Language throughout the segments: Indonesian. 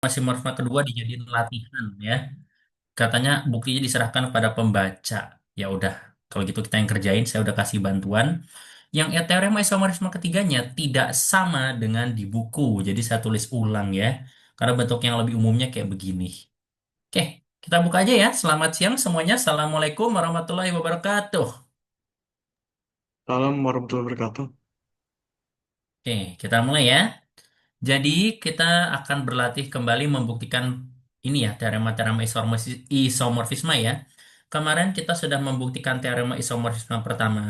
Morfema kedua dijadiin latihan ya. Katanya buktinya diserahkan pada pembaca. Ya udah, kalau gitu kita yang kerjain. Saya udah kasih bantuan. Yang teorema isomerisme ketiganya tidak sama dengan di buku. Jadi saya tulis ulang ya. Karena bentuk yang lebih umumnya kayak begini. Oke, kita buka aja ya. Selamat siang semuanya. Assalamualaikum warahmatullahi wabarakatuh. Salam warahmatullahi wabarakatuh. Oke, kita mulai ya. Jadi kita akan berlatih kembali membuktikan ini ya teorema-teorema isomorfisme ya. Kemarin kita sudah membuktikan teorema isomorfisme pertama,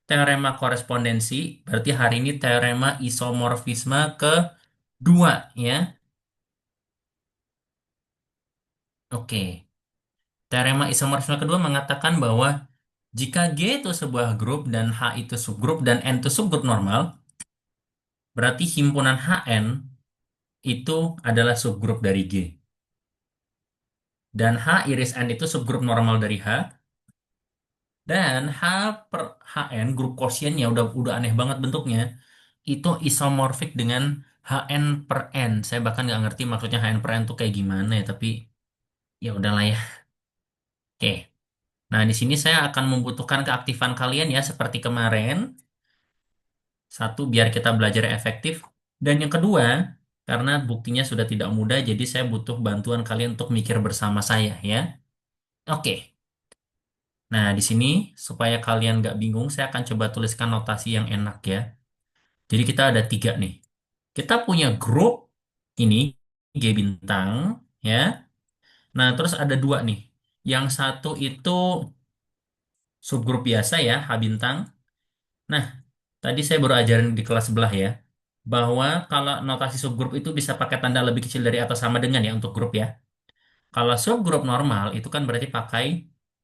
teorema korespondensi, berarti hari ini teorema isomorfisme kedua ya. Oke, teorema isomorfisme kedua mengatakan bahwa jika G itu sebuah grup dan H itu subgrup dan N itu subgrup normal, berarti himpunan HN itu adalah subgrup dari G. Dan H iris N itu subgrup normal dari H. Dan H per HN, grup quotientnya udah aneh banget bentuknya. Itu isomorfik dengan HN per N. Saya bahkan nggak ngerti maksudnya HN per N itu kayak gimana ya, tapi ya udahlah ya. Oke. Nah, di sini saya akan membutuhkan keaktifan kalian ya, seperti kemarin. Satu, biar kita belajar efektif. Dan yang kedua, karena buktinya sudah tidak mudah, jadi saya butuh bantuan kalian untuk mikir bersama saya ya. Oke. Nah, di sini supaya kalian nggak bingung, saya akan coba tuliskan notasi yang enak ya. Jadi kita ada tiga nih. Kita punya grup ini G bintang ya. Nah, terus ada dua nih. Yang satu itu subgrup biasa ya, H bintang. Nah, tadi saya baru ajarin di kelas sebelah ya, bahwa kalau notasi subgrup itu bisa pakai tanda lebih kecil dari atau sama dengan ya untuk grup ya. Kalau subgrup normal itu kan berarti pakai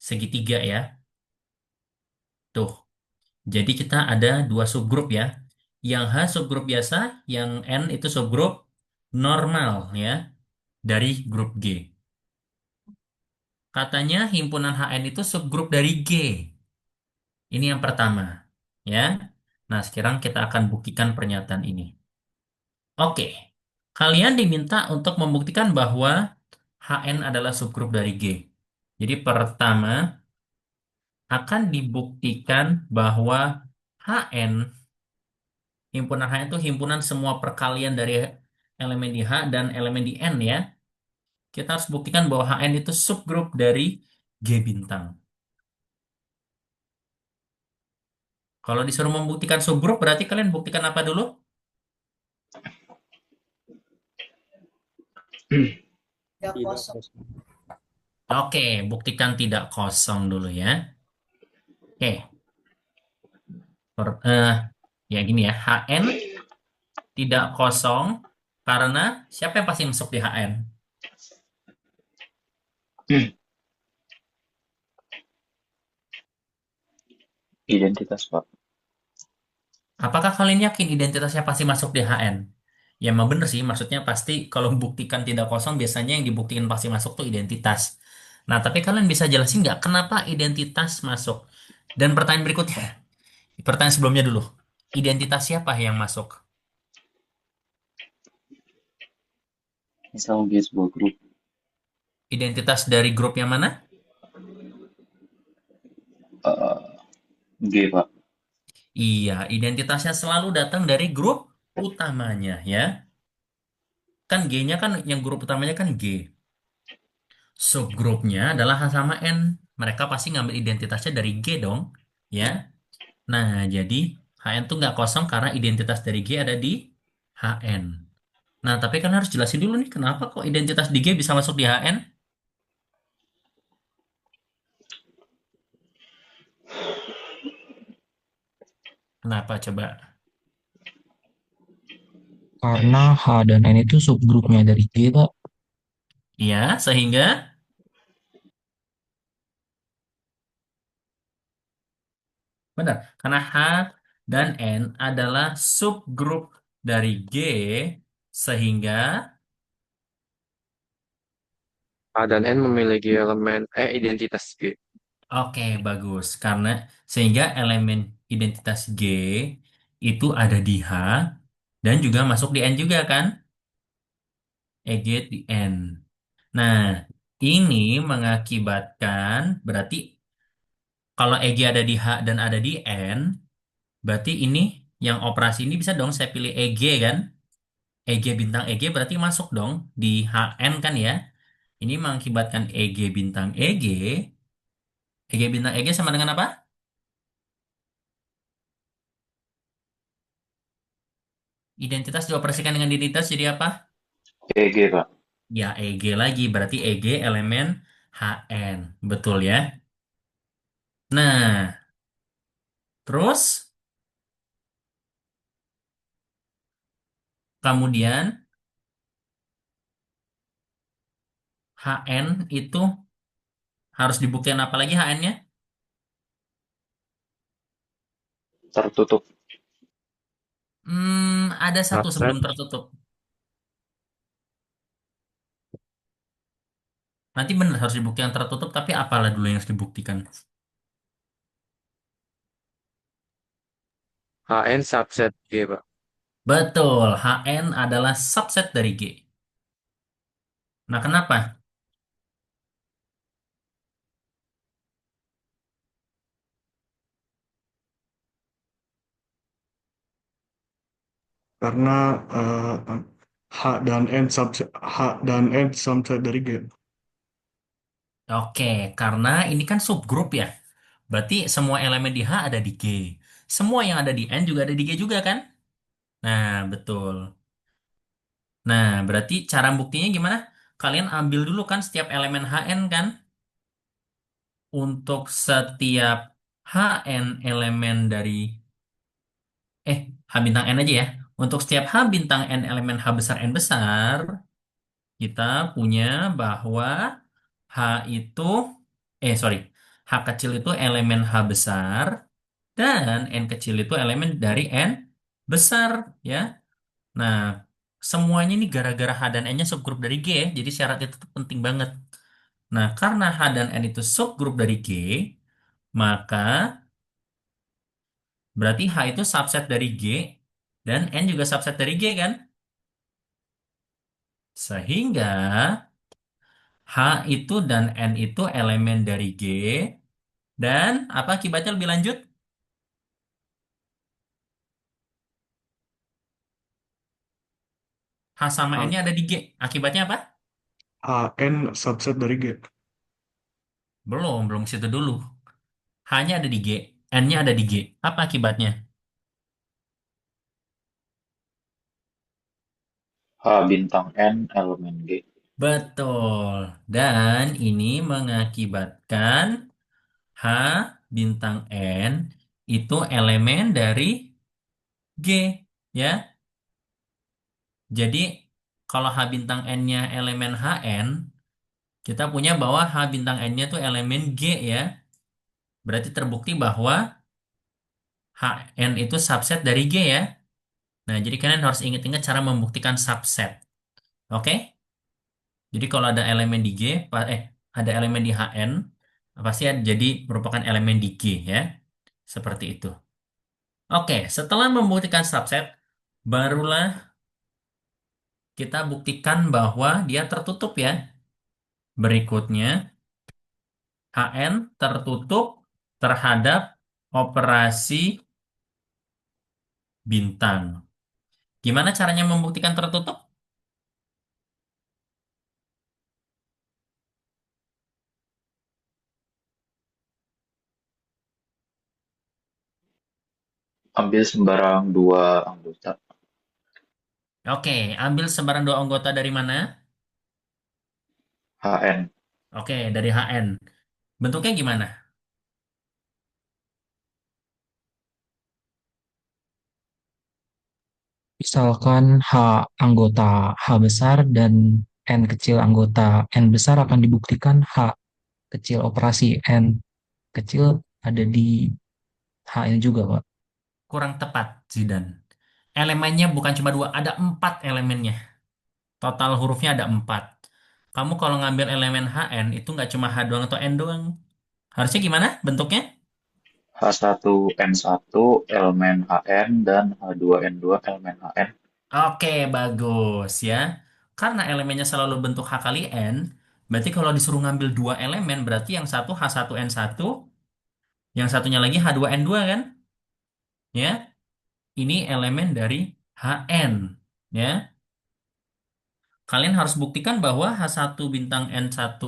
segitiga ya. Tuh. Jadi kita ada dua subgrup ya. Yang H subgrup biasa, yang N itu subgrup normal ya dari grup G. Katanya himpunan HN itu subgrup dari G. Ini yang pertama ya. Nah, sekarang kita akan buktikan pernyataan ini. Oke. Kalian diminta untuk membuktikan bahwa HN adalah subgrup dari G. Jadi pertama akan dibuktikan bahwa HN himpunan H itu himpunan semua perkalian dari elemen di H dan elemen di N ya. Kita harus buktikan bahwa HN itu subgrup dari G bintang. Kalau disuruh membuktikan subgrup, berarti kalian buktikan apa dulu? Tidak kosong. Oke, buktikan tidak kosong dulu ya. Oke, per- eh, ya gini ya, HN tidak kosong karena siapa yang pasti masuk di HN? Identitas, Pak. Apakah kalian yakin identitasnya pasti masuk di HN? Ya emang bener sih, maksudnya pasti kalau membuktikan tidak kosong biasanya yang dibuktikan pasti masuk tuh identitas. Nah, tapi kalian bisa jelasin nggak kenapa identitas masuk? Dan pertanyaan berikutnya, pertanyaan sebelumnya dulu. Identitas siapa yang masuk? Misal dia sebuah grup Identitas dari grup yang mana? eh, G, Pak. Iya, identitasnya selalu datang dari grup utamanya ya. Kan G-nya kan yang grup utamanya kan G. Subgrupnya adalah H sama N. Mereka pasti ngambil identitasnya dari G dong, ya. Nah, jadi HN tuh nggak kosong karena identitas dari G ada di HN. Nah, tapi kan harus jelasin dulu nih, kenapa kok identitas di G bisa masuk di HN? Kenapa coba? Karena H dan N itu subgrupnya dari G, Pak. Ya, sehingga benar, karena H dan N adalah subgrup dari G, sehingga A dan N memiliki elemen identitas G. oke, bagus. Karena sehingga elemen identitas G itu ada di H dan juga masuk di N juga kan? EG di N. Nah, ini mengakibatkan berarti kalau EG ada di H dan ada di N, berarti ini yang operasi ini bisa dong saya pilih EG kan? EG bintang EG berarti masuk dong di HN kan ya? Ini mengakibatkan EG bintang EG. EG bintang EG sama dengan apa? Identitas dioperasikan dengan identitas jadi apa? EG, Pak. Ya EG lagi, berarti EG elemen HN. Betul ya? Nah, terus kemudian HN itu harus dibuktikan apa lagi HN-nya? Tertutup. Ada satu Subset sebelum tertutup. Nanti benar harus dibuktikan tertutup, tapi apalah dulu yang harus dibuktikan? HN subset G, Pak. Betul, HN adalah subset dari G. Nah, kenapa? Karena H dan N subset dari G. Oke, karena ini kan subgrup ya. Berarti semua elemen di H ada di G. Semua yang ada di N juga ada di G juga kan? Nah, betul. Nah, berarti cara buktinya gimana? Kalian ambil dulu kan setiap elemen HN kan? Untuk setiap HN elemen dari H bintang N aja ya. Untuk setiap H bintang N elemen H besar N besar, kita punya bahwa H itu, sorry, H kecil itu elemen H besar, dan N kecil itu elemen dari N besar, ya. Nah, semuanya ini gara-gara H dan N-nya subgrup dari G, ya. Jadi syarat itu tuh penting banget. Nah, karena H dan N itu subgrup dari G, maka berarti H itu subset dari G, dan N juga subset dari G, kan? Sehingga H itu dan N itu elemen dari G, dan apa akibatnya lebih lanjut? H sama H, N-nya ada di G. Akibatnya apa? HN subset dari G. Belum ke situ dulu. H-nya ada di G, N-nya ada di G. Apa akibatnya? H bintang N elemen G. Betul. Dan ini mengakibatkan H bintang N itu elemen dari G, ya. Jadi kalau H bintang N-nya elemen HN, kita punya bahwa H bintang N-nya itu elemen G, ya. Berarti terbukti bahwa HN itu subset dari G, ya. Nah, jadi kalian harus ingat-ingat cara membuktikan subset. Oke? Jadi kalau ada elemen di G, ada elemen di HN, pasti jadi merupakan elemen di G, ya. Seperti itu. Oke, setelah membuktikan subset, barulah kita buktikan bahwa dia tertutup, ya. Berikutnya, HN tertutup terhadap operasi bintang. Gimana caranya membuktikan tertutup? Ambil sembarang dua anggota. Oke, ambil sebaran dua anggota dari mana? HN. Oke, dari HN. Bentuknya gimana? Misalkan anggota H besar dan N kecil anggota N besar akan dibuktikan H kecil operasi N kecil ada di H-nya juga, Pak. Kurang tepat, Zidan. Elemennya bukan cuma dua, ada 4 elemennya. Total hurufnya ada 4. Kamu kalau ngambil elemen HN itu nggak cuma H doang atau N doang. Harusnya gimana bentuknya? H1 N1 elemen HN dan H2 N2 elemen HN. Oke, bagus ya. Karena elemennya selalu bentuk H kali N, berarti kalau disuruh ngambil dua elemen, berarti yang satu H1N1, yang satunya lagi H2N2 kan? Ya, ini elemen dari Hn. Ya, kalian harus buktikan bahwa H1 bintang N1.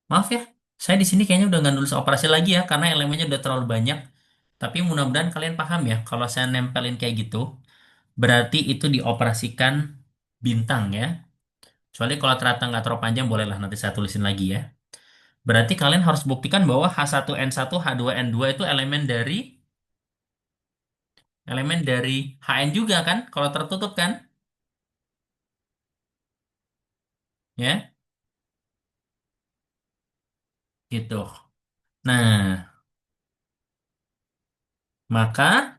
Maaf ya, saya di sini kayaknya udah nggak nulis operasi lagi ya, karena elemennya udah terlalu banyak. Tapi mudah-mudahan kalian paham ya, kalau saya nempelin kayak gitu, berarti itu dioperasikan bintang ya. Kecuali kalau ternyata nggak terlalu panjang, bolehlah nanti saya tulisin lagi ya. Berarti kalian harus buktikan bahwa H1N1, H2N2 itu elemen dari Hn juga kan, kalau tertutup kan, ya, gitu. Nah, maka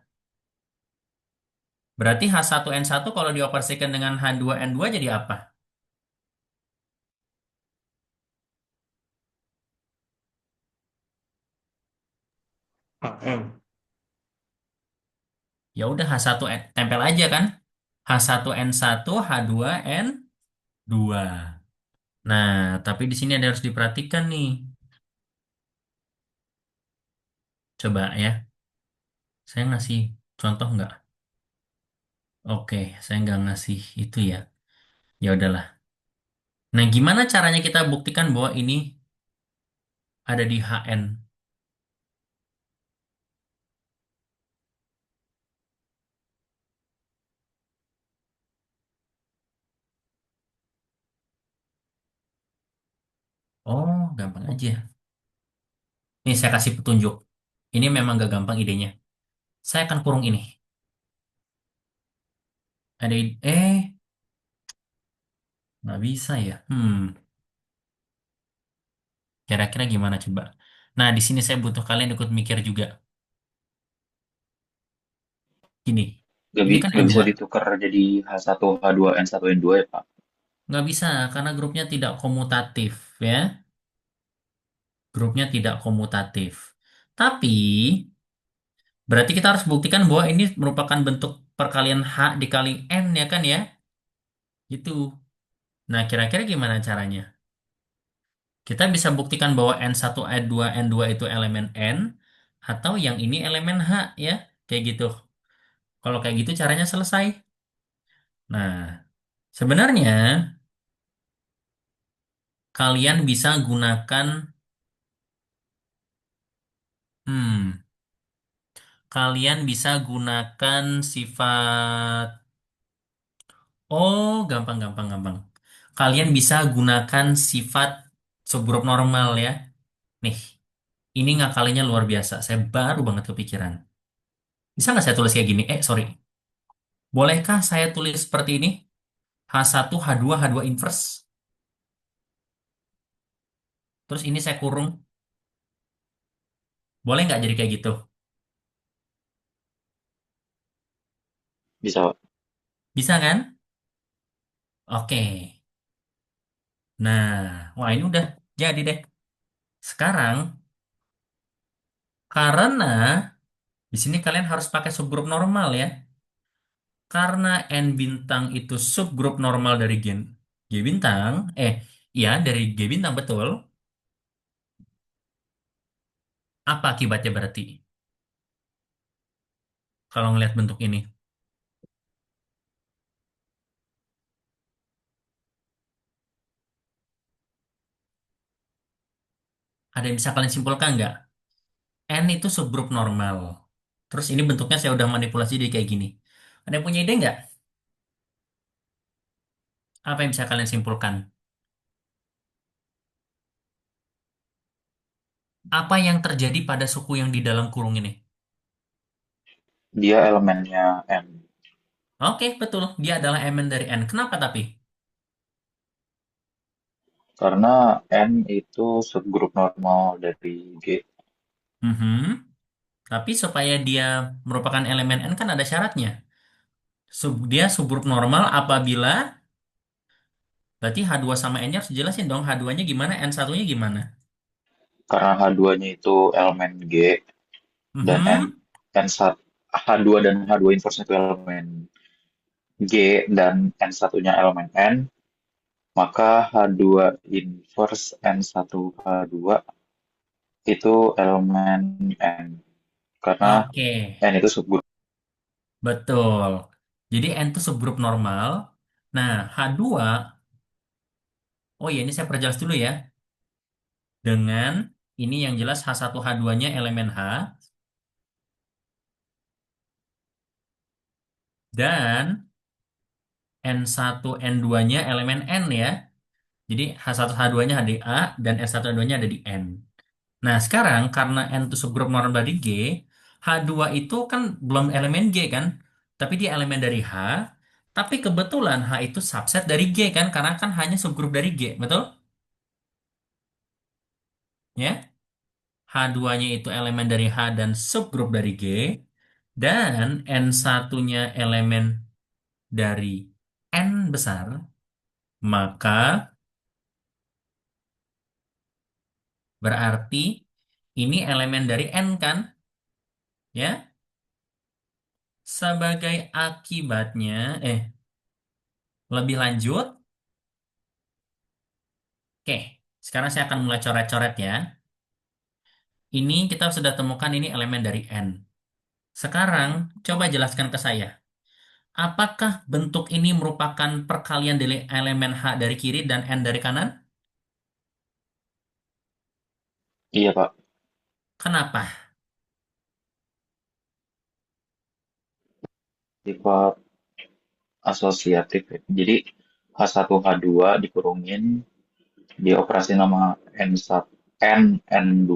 berarti H1N1 kalau dioperasikan dengan H2N2 jadi apa? HN. Ya udah H1 tempel aja kan. H1N1, H2N2. Nah, tapi di sini ada harus diperhatikan nih. Coba ya, saya ngasih contoh nggak? Oke, saya nggak ngasih itu ya. Ya udahlah. Nah, gimana caranya kita buktikan bahwa ini ada di HN? Oh, gampang aja. Nih, saya kasih petunjuk. Ini memang gak gampang idenya. Saya akan kurung ini. Nggak bisa ya. Kira-kira gimana coba? Nah, di sini saya butuh kalian ikut mikir juga. Gini, ini kan Gak bisa N2. ditukar jadi H1, H2, N1, N2 ya, Pak. Nggak bisa, karena grupnya tidak komutatif, ya. Grupnya tidak komutatif. Tapi, berarti kita harus buktikan bahwa ini merupakan bentuk perkalian H dikali N, ya kan ya? Gitu. Nah, kira-kira gimana caranya? Kita bisa buktikan bahwa N1, N2, N2 itu elemen N, atau yang ini elemen H, ya. Kayak gitu. Kalau kayak gitu caranya selesai. Nah, sebenarnya kalian bisa gunakan, hmm, kalian bisa gunakan sifat, oh, gampang, gampang, gampang. Kalian bisa gunakan sifat subgrup normal ya. Nih, ini ngakalinya luar biasa. Saya baru banget kepikiran. Bisa nggak saya tulis kayak gini? Sorry. Bolehkah saya tulis seperti ini? H1, H2, H2 inverse. Terus ini saya kurung. Boleh nggak jadi kayak gitu? Bisa, Pak. Bisa kan? Oke. Nah, wah ini udah jadi deh. Sekarang, karena di sini kalian harus pakai subgrup normal ya. Karena N bintang itu subgrup normal dari gen G bintang, iya dari G bintang betul. Apa akibatnya berarti? Kalau ngelihat bentuk ini, ada yang bisa kalian simpulkan nggak? N itu subgrup normal. Terus ini bentuknya saya udah manipulasi jadi kayak gini. Ada yang punya ide nggak? Apa yang bisa kalian simpulkan? Apa yang terjadi pada suku yang di dalam kurung ini? Dia elemennya N. Oke, betul. Dia adalah elemen dari N. Kenapa tapi? Karena N itu subgrup normal dari G. Mhm. Tapi supaya dia merupakan elemen N kan ada syaratnya. Dia subgrup normal apabila berarti H2 sama N-nya harus dijelasin dong. H2-nya gimana, N1-nya gimana? Karena H2-nya itu elemen G dan Mhm. N1, H2 dan H2 inverse itu elemen G dan N1-nya elemen N. maka H2 inverse N1H2 itu elemen N. Karena Oke, N itu subgrup. betul. Jadi N itu subgrup normal. Nah, H2, oh ya ini saya perjelas dulu ya. Dengan ini yang jelas H1H2-nya elemen H, dan N1, N2-nya elemen N ya. Jadi H1H2-nya ada di A, dan S1H2-nya ada di N. Nah, sekarang karena N itu subgrup normal dari G, H2 itu kan belum elemen G kan, tapi dia elemen dari H, tapi kebetulan H itu subset dari G kan, karena kan hanya subgrup dari G, betul? Ya, H2-nya itu elemen dari H dan subgrup dari G, dan N1-nya elemen dari N besar, maka berarti ini elemen dari N kan, ya? Sebagai akibatnya, lebih lanjut, oke, sekarang saya akan mulai coret-coret ya. Ini kita sudah temukan ini elemen dari N. Sekarang, coba jelaskan ke saya. Apakah bentuk ini merupakan perkalian dari elemen H dari kiri dan N dari kanan? Iya, Pak. Kenapa? Sifat asosiatif ya. Jadi H1H2 dikurungin dioperasi nama N1 N2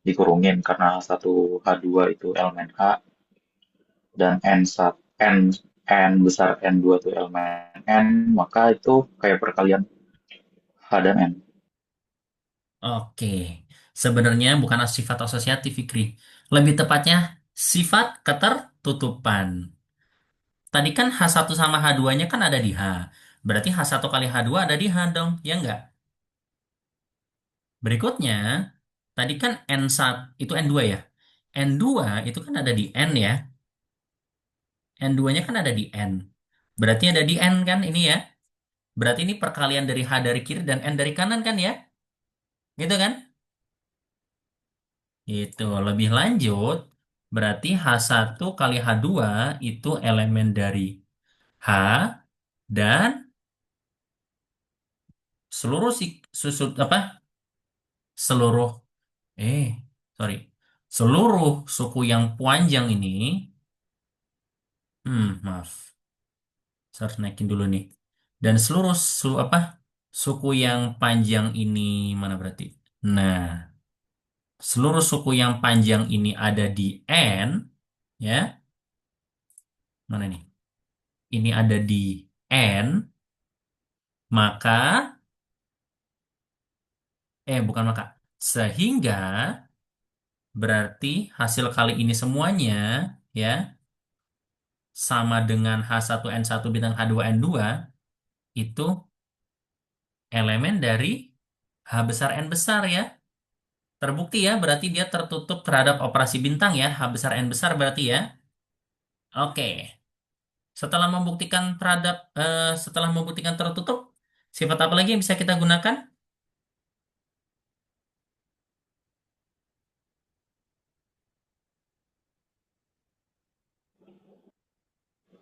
dikurungin karena H1H2 itu elemen H dan N1 N besar N2 itu elemen N, maka itu kayak perkalian H dan N. Oke, sebenarnya bukan sifat asosiatif, Fikri. Lebih tepatnya, sifat ketertutupan. Tadi kan H1 sama H2-nya kan ada di H. Berarti H1 kali H2 ada di H dong, ya enggak? Berikutnya, tadi kan N1, itu N2 ya. N2 itu kan ada di N ya. N2-nya kan ada di N. Berarti ada di N kan ini ya. Berarti ini perkalian dari H dari kiri dan N dari kanan kan ya. Gitu kan? Itu lebih lanjut. Berarti H1 kali H2 itu elemen dari H dan seluruh susut apa? Seluruh eh sorry. Seluruh suku yang panjang ini, maaf. Saya harus naikin dulu nih. Dan seluruh suku yang panjang ini mana berarti? Nah, seluruh suku yang panjang ini ada di N, ya. Mana nih? Ini ada di N, maka bukan maka. Sehingga berarti hasil kali ini semuanya ya sama dengan H1N1 bintang H2N2 itu elemen dari H besar N besar ya. Terbukti ya, berarti dia tertutup terhadap operasi bintang ya, H besar N besar berarti ya. Oke, setelah membuktikan tertutup, sifat apa lagi yang bisa kita gunakan?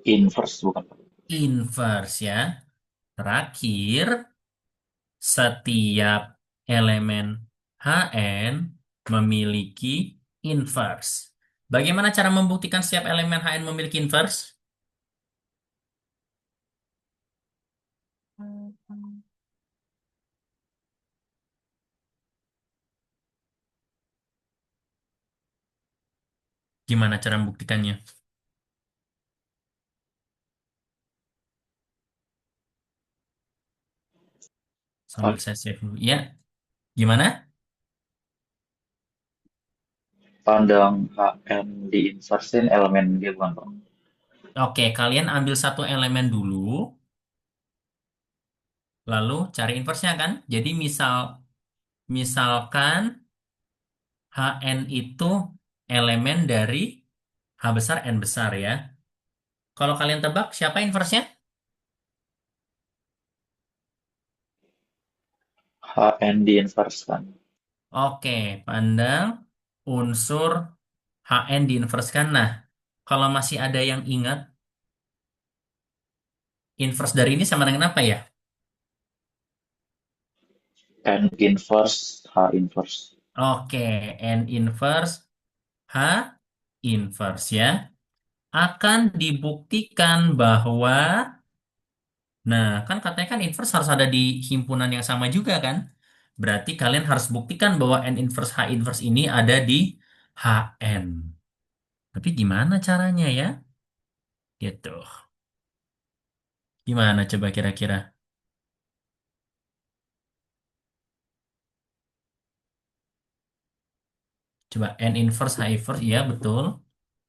Inverse bukan, Pak. Inverse ya. Terakhir, setiap elemen Hn memiliki inverse. Bagaimana cara membuktikan setiap elemen Hn memiliki inverse? Gimana cara membuktikannya? Sambil saya save dulu. Ya, gimana? Pandang HN di inversin elemen dia bukan, Pak. Oke, kalian ambil satu elemen dulu, lalu cari inverse-nya kan. Jadi misalkan Hn itu elemen dari H besar N besar ya. Kalau kalian tebak siapa inverse-nya? HN diinverskan. Oke, pandang unsur HN diinverskan. Nah, kalau masih ada yang ingat, inverse dari ini sama dengan apa ya? N inverse, H inverse. Oke, N inverse, H inverse ya. Akan dibuktikan bahwa, nah kan katanya kan inverse harus ada di himpunan yang sama juga kan? Berarti kalian harus buktikan bahwa N inverse H inverse ini ada di HN. Tapi gimana caranya ya? Gitu. Gimana coba kira-kira? Coba N inverse H inverse, iya betul.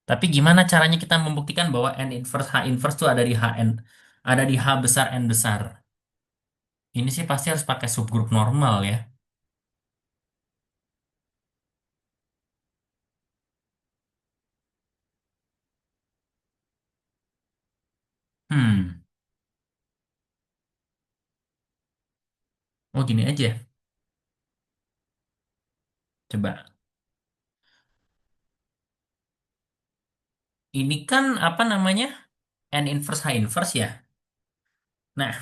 Tapi gimana caranya kita membuktikan bahwa N inverse H inverse itu ada di HN, ada di H besar N besar? Ini sih pasti harus pakai subgrup normal ya. Hmm, oh gini aja. Coba. Ini kan apa namanya? N inverse H inverse ya. Nah,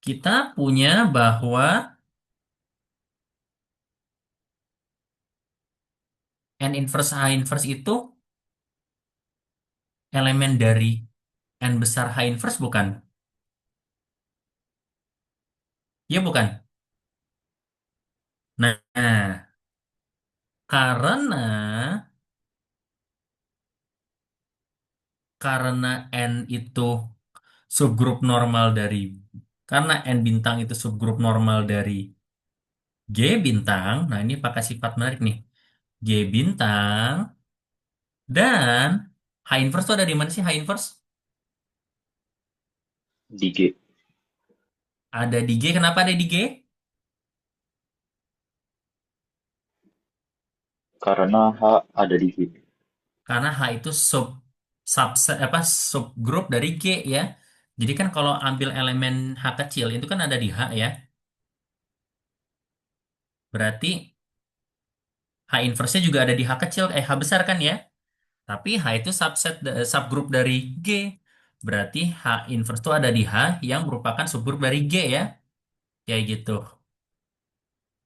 kita punya bahwa N inverse H inverse itu elemen dari N besar H inverse bukan? Ya bukan. Nah, karena karena N itu subgrup normal dari, karena N bintang itu subgrup normal dari G bintang. Nah, ini pakai sifat menarik nih. G bintang dan H inverse itu ada di mana sih H inverse? Di G. Ada di G. Kenapa ada di G? Karena H ada di G. Karena H itu subset apa subgrup dari G ya. Jadi kan kalau ambil elemen H kecil itu kan ada di H ya. Berarti H inverse-nya juga ada di H kecil, H besar kan ya. Tapi H itu subgrup dari G. Berarti H inverse itu ada di H yang merupakan subgrup dari G ya. Kayak gitu.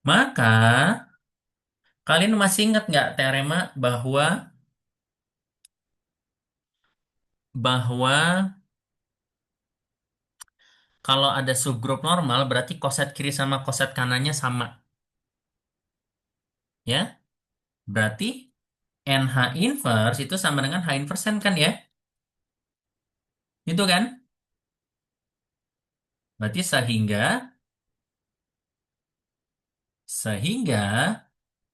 Maka kalian masih ingat nggak teorema bahwa kalau ada subgrup normal berarti koset kiri sama koset kanannya sama ya? Berarti NH inverse itu sama dengan H inverse N kan ya? Itu kan? Berarti sehingga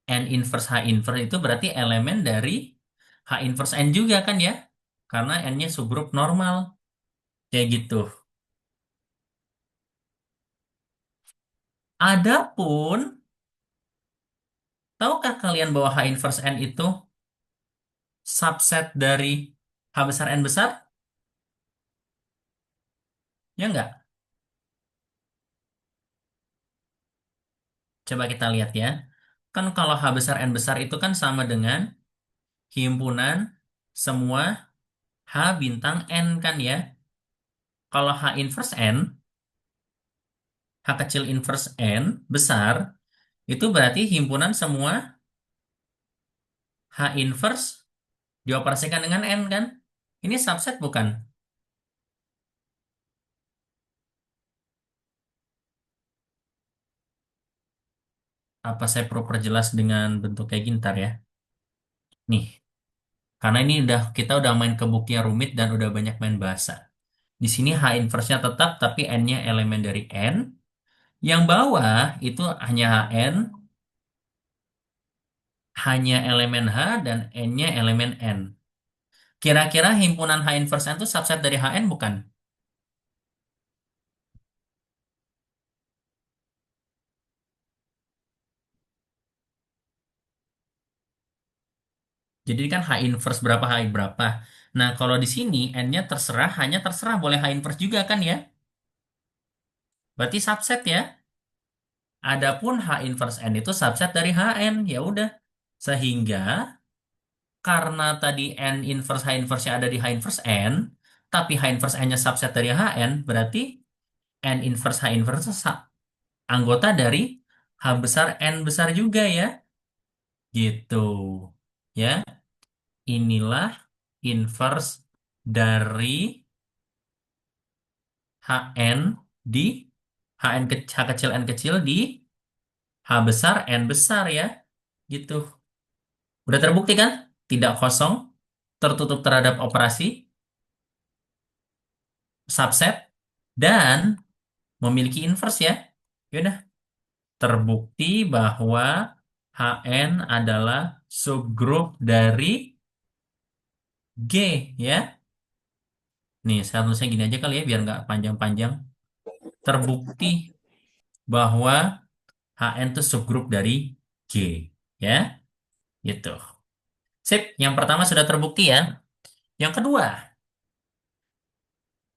N inverse H inverse itu berarti elemen dari H inverse N juga kan ya? Karena N-nya subgrup normal. Kayak gitu. Adapun, tahukah kalian bahwa H inverse N itu subset dari H besar N besar? Ya enggak? Coba kita lihat ya. Kan kalau H besar N besar itu kan sama dengan himpunan semua H bintang N kan ya. Kalau H inverse N, H kecil inverse N besar, itu berarti himpunan semua H inverse dioperasikan dengan N kan? Ini subset bukan? Apa saya perlu perjelas dengan bentuk kayak gini ntar ya? Nih, karena ini kita udah main ke buku yang rumit dan udah banyak main bahasa. Di sini H inverse-nya tetap, tapi N-nya elemen dari N. Yang bawah itu hanya HN, hanya elemen H, dan N-nya elemen N. Kira-kira himpunan H inverse N itu subset dari HN bukan? Jadi kan H inverse berapa, H berapa. Nah, kalau di sini N-nya terserah, hanya terserah boleh H inverse juga kan ya? Berarti subset ya. Adapun H inverse N itu subset dari HN. Ya udah. Sehingga karena tadi N inverse H inverse-nya ada di H inverse N, tapi H inverse N-nya subset dari HN, berarti N inverse H inverse anggota dari H besar N besar juga ya. Gitu. Ya, inilah inverse dari HN di H kecil N kecil di H besar N besar ya. Gitu. Udah terbukti kan? Tidak kosong, tertutup terhadap operasi, subset, dan memiliki inverse ya. Yaudah, terbukti bahwa HN adalah subgrup dari G ya. Nih, saya tulisnya gini aja kali ya biar nggak panjang-panjang. Terbukti bahwa HN itu subgrup dari G ya. Gitu. Sip, yang pertama sudah terbukti ya. Yang kedua,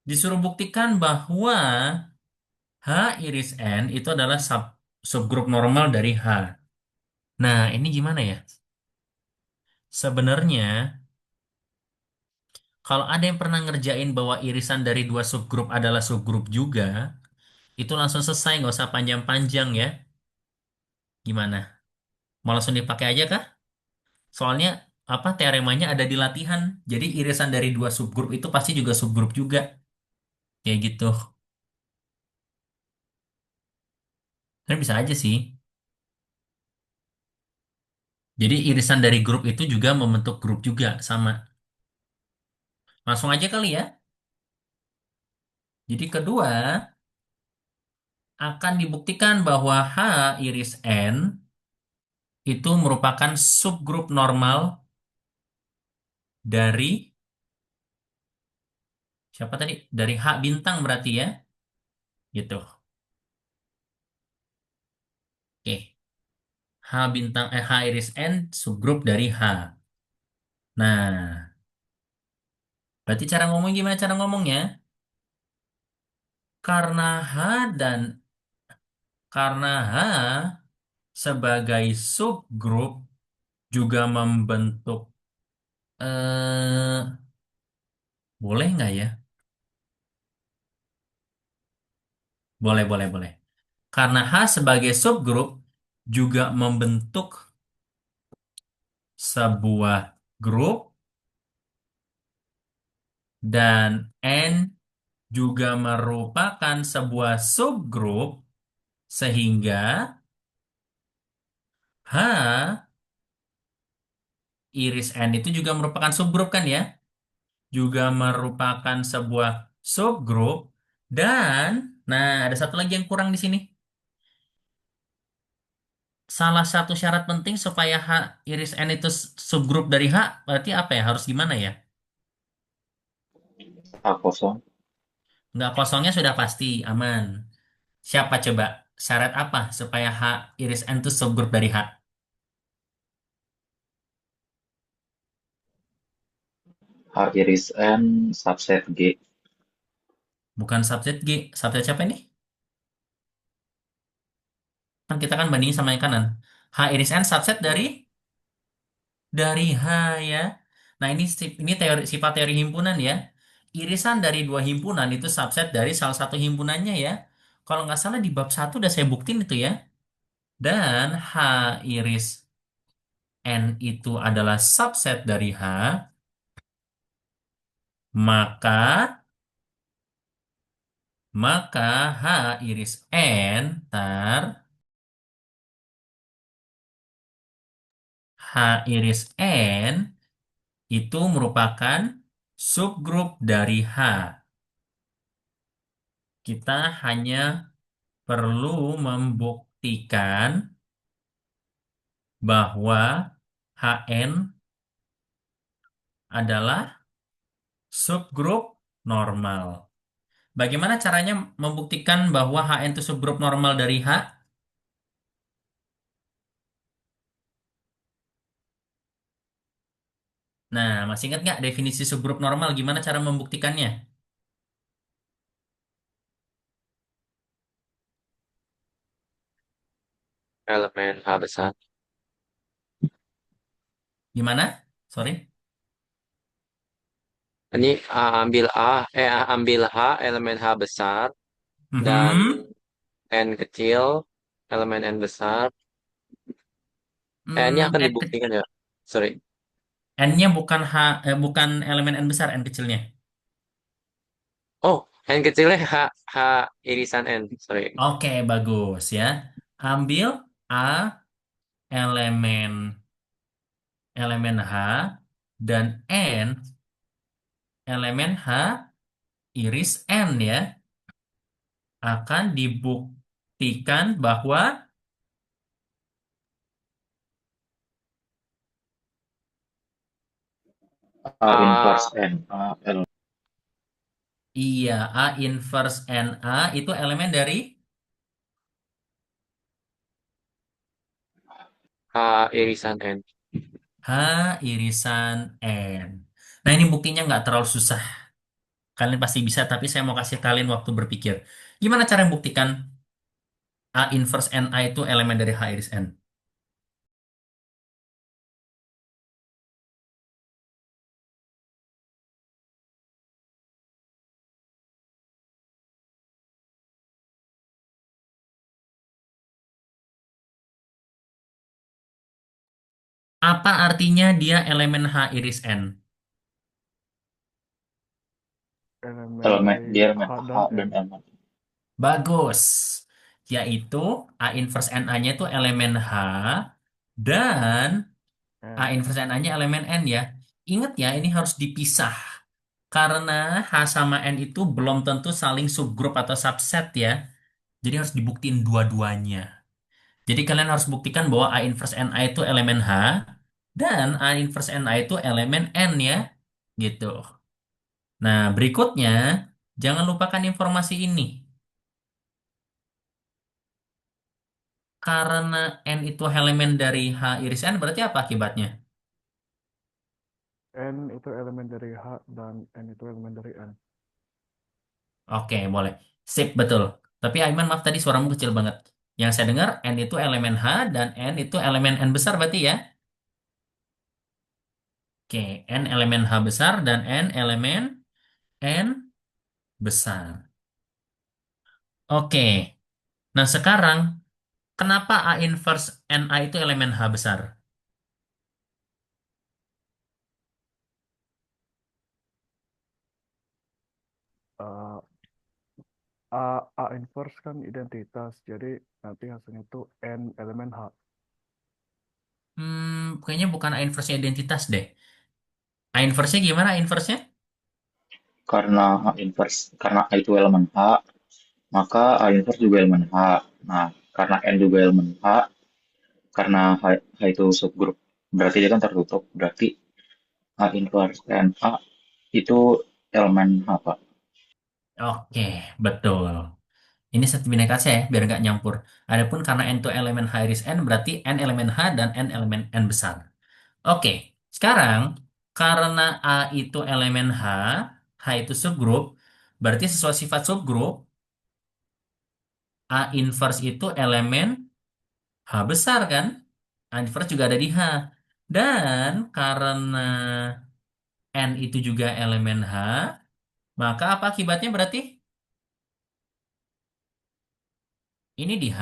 disuruh buktikan bahwa H iris N itu adalah subgrup normal dari H. Nah, ini gimana ya? Sebenarnya, kalau ada yang pernah ngerjain bahwa irisan dari dua subgrup adalah subgrup juga, itu langsung selesai, nggak usah panjang-panjang ya. Gimana? Mau langsung dipakai aja kah? Soalnya apa teoremanya ada di latihan. Jadi irisan dari dua subgrup itu pasti juga subgrup juga. Kayak gitu. Tapi bisa aja sih. Jadi irisan dari grup itu juga membentuk grup juga sama. Langsung aja kali ya. Jadi kedua, akan dibuktikan bahwa H iris N itu merupakan subgrup normal dari siapa tadi? Dari H bintang berarti ya. Gitu. Oke. H iris N subgrup dari H. Nah, berarti cara ngomong gimana cara ngomongnya? Karena H dan karena H sebagai subgrup juga membentuk boleh nggak ya? Boleh, boleh, boleh. Karena H sebagai subgrup juga membentuk sebuah grup dan N juga merupakan sebuah subgrup sehingga H iris N itu juga merupakan subgrup kan ya? Juga merupakan sebuah subgrup dan nah ada satu lagi yang kurang di sini. Salah satu syarat penting supaya H iris N itu subgrup dari H berarti apa ya? Harus gimana ya? A kosong. Nggak kosongnya sudah pasti aman. Siapa coba? Syarat apa supaya H iris N itu subgrup dari H? H iris N subset G. Bukan subset G. Subset siapa ini? Kan kita kan bandingin sama yang kanan. H iris N subset dari H ya. Nah ini ini teori sifat teori himpunan ya. Irisan dari dua himpunan itu subset dari salah satu himpunannya ya. Kalau nggak salah di bab satu udah saya buktiin itu ya. Dan H iris N itu adalah subset dari H, maka maka H iris N tar H iris N itu merupakan subgrup dari H. Kita hanya perlu membuktikan bahwa HN adalah subgrup normal. Bagaimana caranya membuktikan bahwa HN itu subgrup normal dari H? Nah, masih ingat nggak definisi subgrup normal? Gimana cara membuktikannya? elemen H besar. Gimana? Sorry. Ini ambil H elemen H besar dan Mhm. N kecil elemen N besar. N-nya akan dibuktikan ya. Sorry. N-nya bukan bukan elemen N besar, N kecilnya. Oh, N kecilnya H irisan N. Sorry. Oke, bagus ya. Ambil A elemen elemen H dan N elemen H iris N ya. Akan dibuktikan bahwa A A inverse N A L iya A inverse NA itu elemen dari H irisan N. H irisan N. Nah ini buktinya nggak terlalu susah. Kalian pasti bisa, tapi saya mau kasih kalian waktu berpikir. Gimana cara membuktikan A inverse NA itu elemen dari H iris N? Apa artinya dia elemen H iris N? Elemen elemen dari dia H elemen H dan dan N. elemen Bagus. Yaitu A inverse NA-nya itu elemen H dan A N. inverse NA-nya elemen N ya. Ingat ya, ini harus dipisah. Karena H sama N itu belum tentu saling subgrup atau subset ya. Jadi harus dibuktiin dua-duanya. Jadi kalian harus buktikan bahwa A inverse NA itu elemen H dan A inverse NA itu elemen N ya. Gitu. Nah, berikutnya jangan lupakan informasi ini. Karena N itu elemen dari H iris N berarti apa akibatnya? N itu elemen dari H dan N itu elemen dari N. Oke, boleh. Sip, betul. Tapi Aiman, maaf tadi suaramu kecil banget. Yang saya dengar N itu elemen H dan N itu elemen N besar berarti ya? Oke, N elemen H besar dan N elemen N besar. Oke, nah sekarang kenapa A inverse NA itu elemen H besar? Eh, A inverse kan identitas, jadi nanti hasilnya itu N elemen H. Kayaknya bukan A inverse identitas deh. A inverse-nya gimana A inverse-nya? karena H inverse karena A itu elemen H maka A inverse juga elemen H. Nah, karena N juga elemen H, karena H itu subgrup, berarti dia kan tertutup. Berarti A inverse N A itu elemen H, Pak. Oke, betul. Ini satu bineka saja ya, biar nggak nyampur. Adapun karena N itu elemen H iris N, berarti N elemen H dan N elemen N besar. Oke, sekarang karena A itu elemen H itu subgrup, berarti sesuai sifat subgrup, A inverse itu elemen H besar kan? A inverse juga ada di H. Dan karena N itu juga elemen H, maka apa akibatnya berarti? Ini di H,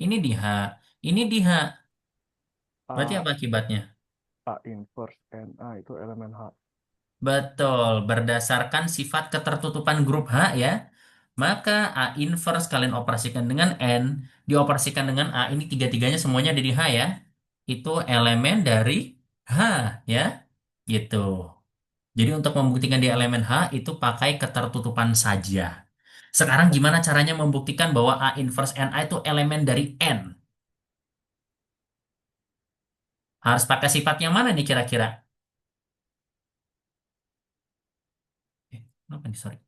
ini di H, ini di H. Berarti A apa akibatnya? A inverse NA itu elemen H. Betul, berdasarkan sifat ketertutupan grup H ya. Maka A inverse kalian operasikan dengan N, dioperasikan dengan A, ini tiga-tiganya semuanya ada di H ya. Itu elemen dari H ya. Gitu. Jadi untuk membuktikan dia elemen H itu pakai ketertutupan saja. Sekarang gimana caranya membuktikan bahwa A inverse NA itu elemen dari N? Harus pakai sifat yang mana nih kira-kira? Kenapa nih, sorry.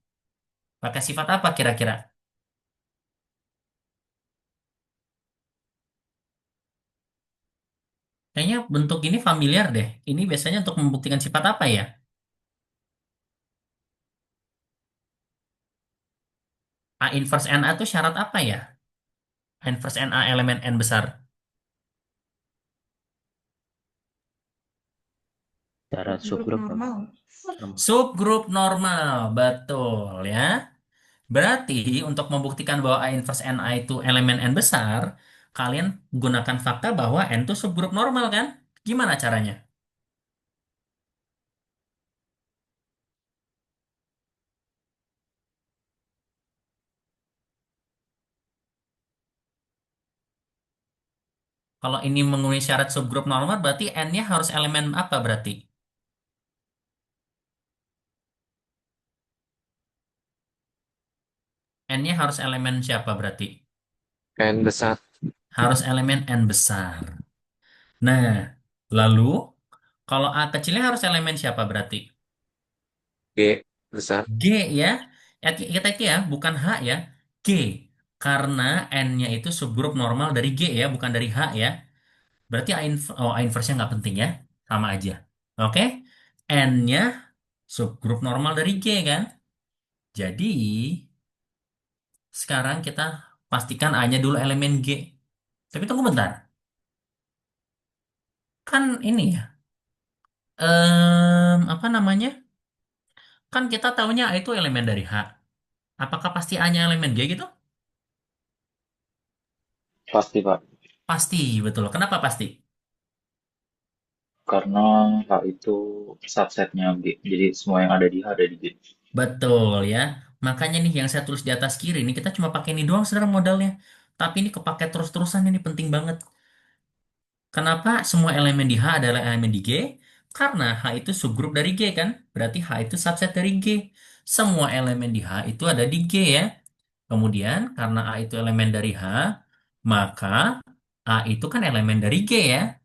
Pakai sifat apa kira-kira? Kayaknya bentuk ini familiar deh. Ini biasanya untuk membuktikan sifat apa ya? A inverse NA itu syarat apa ya? A inverse NA elemen N besar. Syarat subgrup normal. normal. Subgrup normal, betul ya. Berarti untuk membuktikan bahwa A inverse NA itu elemen N besar, kalian gunakan fakta bahwa N itu subgrup normal kan? Gimana caranya? Kalau ini memenuhi syarat subgrup normal, berarti N-nya harus elemen apa berarti? N-nya harus elemen siapa berarti? N besar. Harus elemen N besar. Nah, lalu kalau A kecilnya harus elemen siapa berarti? G besar. G ya. Ya, kita itu ya, bukan H ya. G. Karena N-nya itu subgrup normal dari G ya, bukan dari H ya. Berarti A inverse-nya nggak penting ya. Sama aja. Oke? N-nya subgrup normal dari G kan. Jadi, sekarang kita pastikan A-nya dulu elemen G. Tapi tunggu bentar. Kan ini ya. Apa namanya? Kan kita tahunya A itu elemen dari H. Apakah pasti A-nya elemen G gitu? Pasti, Pak. Pasti, betul. Kenapa pasti? Karena H itu subsetnya G. Jadi semua yang ada di H ada di G. Betul ya. Makanya nih yang saya tulis di atas kiri ini kita cuma pakai ini doang sebenarnya modalnya. Tapi ini kepake terus-terusan ini penting banget. Kenapa semua elemen di H adalah elemen di G? Karena H itu subgrup dari G kan? Berarti H itu subset dari G. Semua elemen di H itu ada di G ya. Kemudian karena A itu elemen dari H, maka A itu kan elemen dari G ya.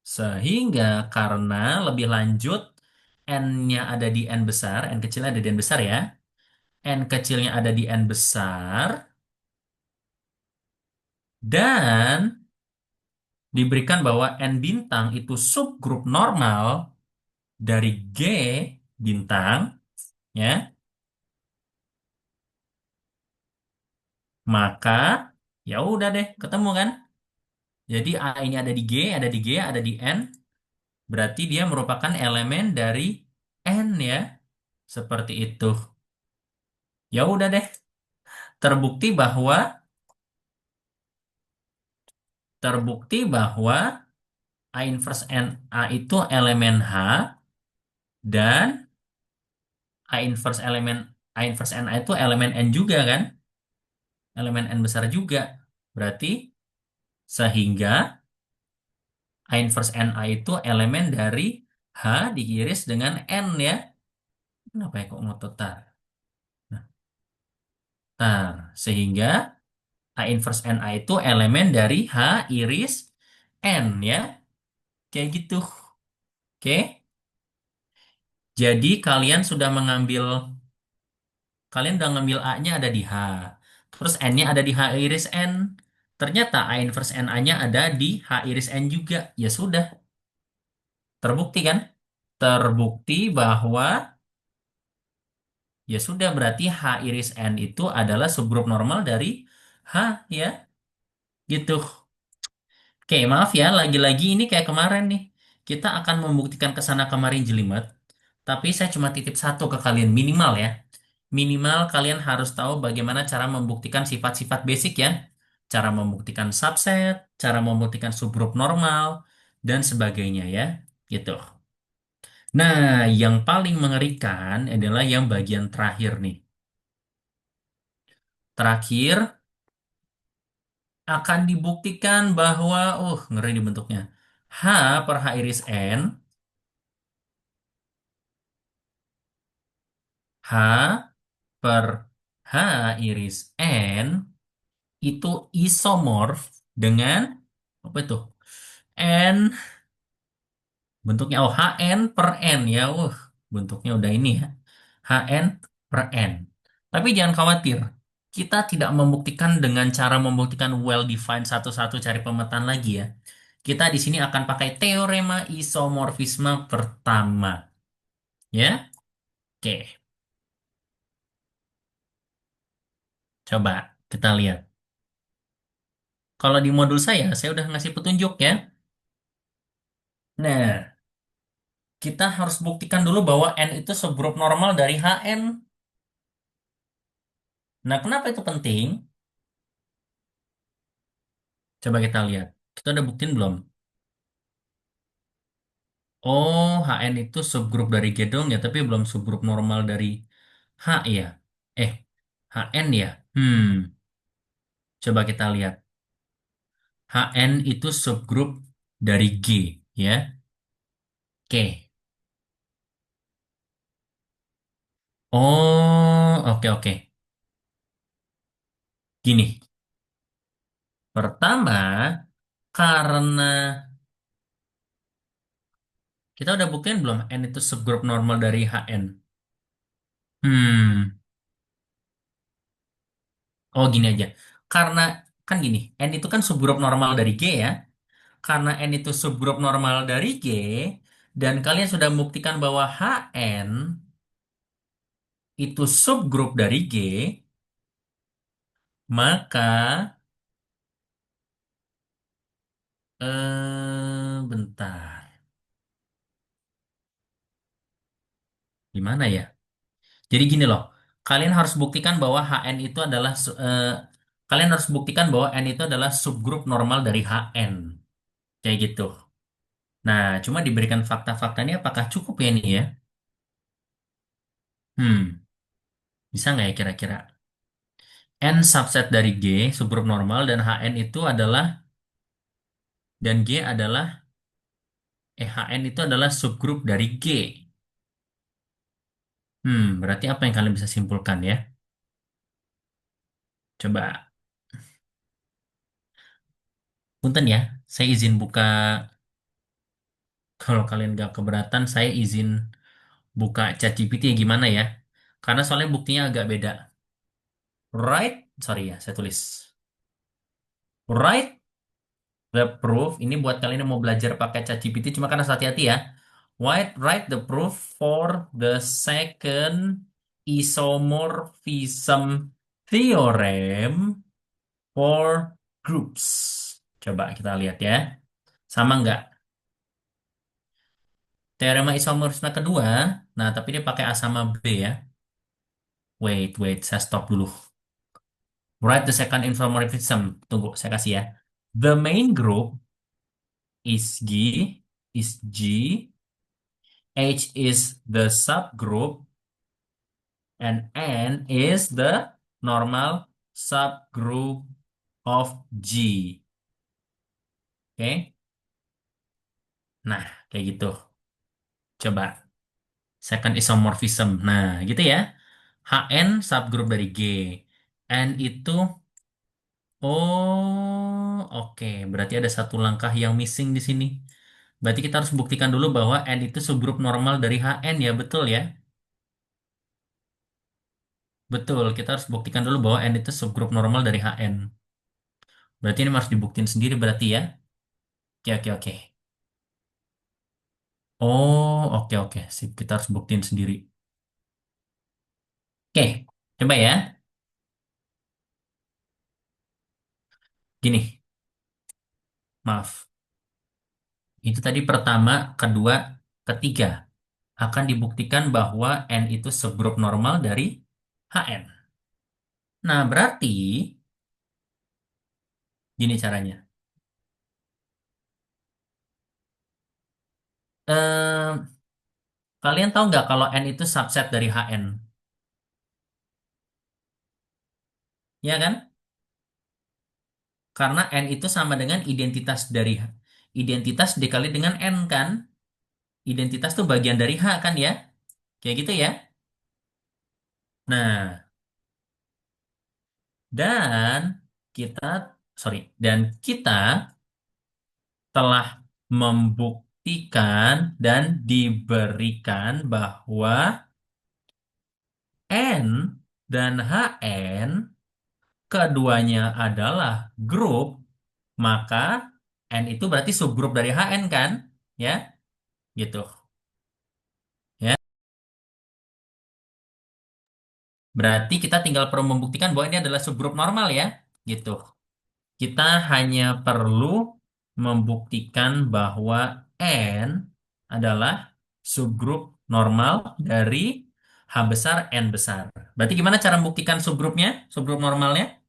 Sehingga karena lebih lanjut N-nya ada di N besar, N kecilnya ada di N besar ya. N kecilnya ada di N besar, dan diberikan bahwa N bintang itu subgrup normal dari G bintang, ya, maka ya udah deh, ketemu kan? Jadi A ini ada di G, ada di G, ada di N, berarti dia merupakan elemen dari N ya, seperti itu. Ya udah deh, terbukti bahwa A inverse N A itu elemen H, dan A inverse N A itu elemen N juga kan? Elemen N besar juga. Berarti sehingga A inverse N A itu elemen dari H diiris dengan N ya. Kenapa ya kok ngotot tar? Nah, tar. Sehingga A inverse N A itu elemen dari H iris N ya. Kayak gitu. Oke. Jadi kalian udah ngambil A-nya ada di H. Terus N-nya ada di H iris N. Ternyata A inverse NA-nya ada di H iris N juga. Ya sudah, terbukti kan? Terbukti bahwa ya sudah berarti H iris N itu adalah subgrup normal dari H ya. Gitu. Oke, maaf ya, lagi-lagi ini kayak kemarin nih. Kita akan membuktikan ke sana kemarin jelimet. Tapi saya cuma titip satu ke kalian minimal ya. Minimal kalian harus tahu bagaimana cara membuktikan sifat-sifat basic ya. Cara membuktikan subset, cara membuktikan subgrup normal, dan sebagainya ya. Gitu. Nah, yang paling mengerikan adalah yang bagian terakhir nih. Terakhir akan dibuktikan bahwa, ngeri di bentuknya. H per H iris N, H per H iris N itu isomorf dengan apa itu? N bentuknya HN per N ya. Bentuknya udah ini ya. HN per N. Tapi jangan khawatir. Kita tidak membuktikan dengan cara membuktikan well-defined satu-satu cari pemetaan lagi ya. Kita di sini akan pakai teorema isomorfisme pertama. Ya. Oke, coba kita lihat. Kalau di modul saya udah ngasih petunjuk ya. Nah, kita harus buktikan dulu bahwa N itu subgrup normal dari HN. Nah, kenapa itu penting? Coba kita lihat. Kita udah buktiin belum? Oh, HN itu subgrup dari G dong ya, tapi belum subgrup normal dari H ya. Eh, HN ya. Coba kita lihat. HN itu subgrup dari G ya. Oke. Oh, oke oke. Gini. Pertama, karena kita udah buktiin belum N itu subgrup normal dari HN. Hmm. Oh, gini aja. Karena kan gini, N itu kan subgrup normal dari G ya. Karena N itu subgrup normal dari G, dan kalian sudah membuktikan bahwa HN itu subgrup dari G, maka bentar. Gimana ya? Jadi gini loh. Kalian harus buktikan bahwa HN itu adalah kalian harus buktikan bahwa N itu adalah subgrup normal dari HN. Kayak gitu. Nah, cuma diberikan fakta-fakta ini apakah cukup ya nih ya? Hmm, bisa nggak ya kira-kira? N subset dari G, subgrup normal, dan HN itu adalah, dan G adalah, HN itu adalah subgrup dari G. Berarti apa yang kalian bisa simpulkan ya? Coba, punten ya, saya izin buka, kalau kalian nggak keberatan, saya izin buka ChatGPT ya gimana ya? Karena soalnya buktinya agak beda. Sorry ya, saya tulis. Write the proof, ini buat kalian yang mau belajar pakai ChatGPT, cuma kan harus hati-hati ya. Write the proof for the second isomorphism theorem for groups. Coba kita lihat ya. Sama nggak? Teorema isomorfisme kedua, nah tapi dia pakai A sama B ya. Wait, saya stop dulu. Write the second isomorphism. Tunggu, saya kasih ya. The main group is G, H is the subgroup, and N is the normal subgroup of G. Oke? Nah, kayak gitu. Coba. Second isomorphism. Nah, gitu ya. HN subgroup dari G. N itu, oh, oke. Berarti ada satu langkah yang missing di sini. Berarti kita harus buktikan dulu bahwa N itu subgrup normal dari HN ya, betul ya? Betul, kita harus buktikan dulu bahwa N itu subgrup normal dari HN. Berarti ini harus dibuktiin sendiri berarti ya. Oke, oke, oke. Oh, oke, oke. Sip, kita harus buktiin sendiri. Oke, coba ya. Gini, maaf. Itu tadi pertama, kedua, ketiga. Akan dibuktikan bahwa N itu subgrup normal dari HN. Nah, berarti gini caranya. Eh, Kalian tahu nggak kalau N itu subset dari HN? Ya kan? Karena N itu sama dengan identitas dikali dengan N kan? Identitas tuh bagian dari H kan ya? Kayak gitu ya. Nah, dan kita, dan kita telah membuktikan dan diberikan bahwa N dan HN keduanya adalah grup, maka N itu berarti subgrup dari HN kan? Ya, gitu. Ya, berarti kita tinggal perlu membuktikan bahwa ini adalah subgrup normal ya, gitu. Kita hanya perlu membuktikan bahwa N adalah subgrup normal dari H besar N besar. Berarti gimana cara membuktikan subgrupnya, subgrup normalnya?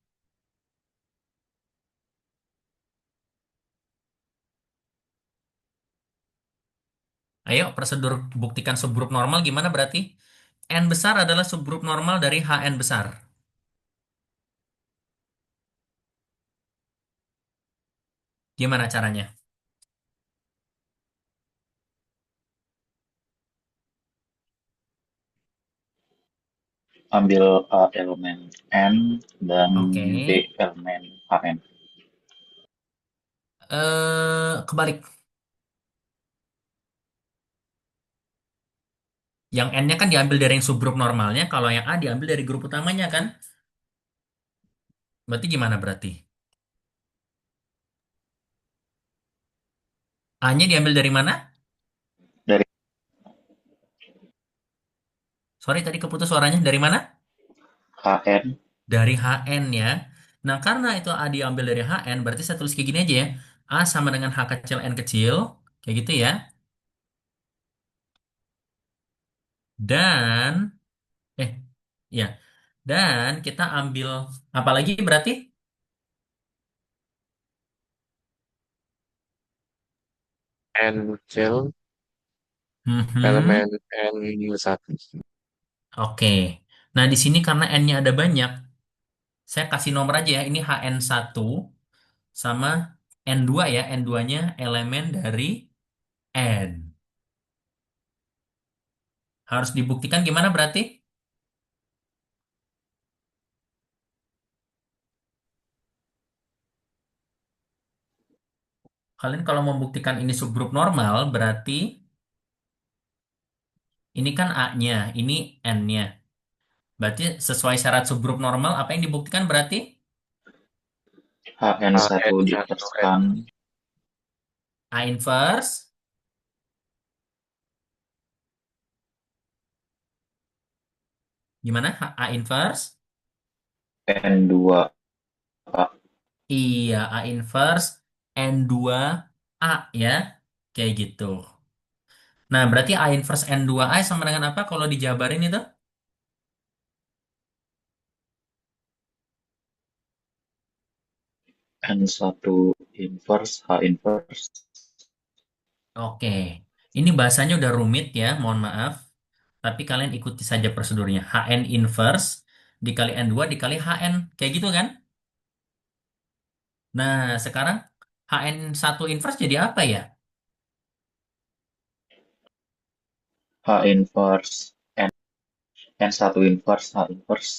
Ayo, prosedur buktikan subgrup normal gimana berarti? N besar adalah subgrup normal dari HN besar. Gimana caranya? Ambil A elemen N dan Oke. B elemen HN. Kebalik. Yang N-nya kan diambil dari yang subgrup normalnya, kalau yang A diambil dari grup utamanya kan? Berarti gimana berarti? A-nya diambil dari mana? Dari Sorry, tadi keputus suaranya. Dari mana? HN, Dari HN ya. Nah, karena itu A diambil dari HN, berarti saya tulis kayak gini aja ya. A sama dengan H kecil N kecil. Kayak gitu ya. Dan, eh, ya. Dan kita ambil, apa lagi berarti? N kecil, Mhm. elemen N besar. Oke. Nah, di sini karena N-nya ada banyak, saya kasih nomor aja ya. Ini HN1 sama N2 ya. N2-nya elemen dari N. Harus dibuktikan gimana berarti? Kalian kalau membuktikan ini subgrup normal, berarti ini kan A-nya, ini N-nya. Berarti sesuai syarat subgrup normal, apa yang dibuktikan berarti? HN1 HN di satu N. inverskan A inverse, gimana? A inverse? N2 A. Iya, A inverse N2 A ya. Kayak gitu. Nah, berarti A inverse N2A sama dengan apa kalau dijabarin itu? N1 inverse H inverse Oke, ini bahasanya udah rumit ya, mohon maaf. Tapi kalian ikuti saja prosedurnya. HN inverse dikali N2 dikali HN. Kayak gitu kan? Nah, sekarang HN1 inverse jadi apa ya? H inverse N1 inverse H inverse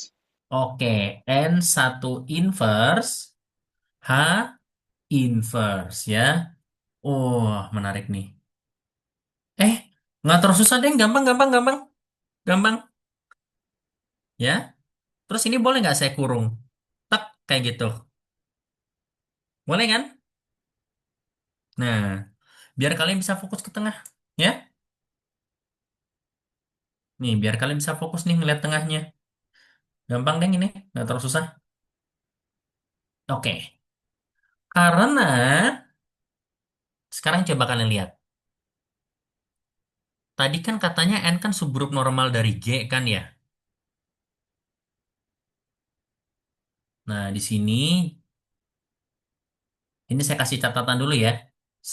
Oke, N1 inverse H inverse ya. Oh, menarik nih. Eh, nggak terus susah deh, gampang, gampang, gampang. Gampang, ya. Terus ini boleh nggak saya kurung? Tak, kayak gitu. Boleh kan? Nah, biar kalian bisa fokus ke tengah. Ya, nih, biar kalian bisa fokus nih ngeliat tengahnya. Gampang deh ini, nggak terlalu susah. Oke, karena sekarang coba kalian lihat. Tadi kan katanya N kan subgrup normal dari G kan ya. Nah, di sini ini saya kasih catatan dulu ya.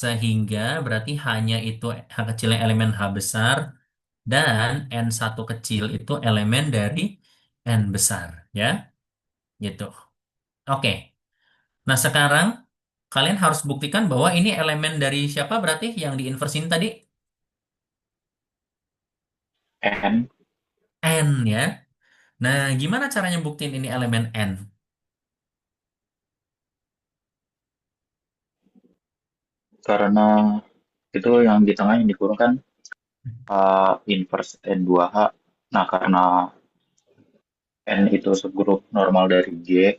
Sehingga berarti hanya itu H kecilnya elemen H besar dan N1 kecil itu elemen dari N besar ya. Gitu. Oke. Nah, sekarang kalian harus buktikan bahwa ini elemen dari siapa berarti yang diinversin tadi? N N ya. Nah, gimana caranya buktiin ini elemen N? karena itu yang di tengah yang dikurung kan H inverse N2H. Nah, karena N itu subgrup normal dari G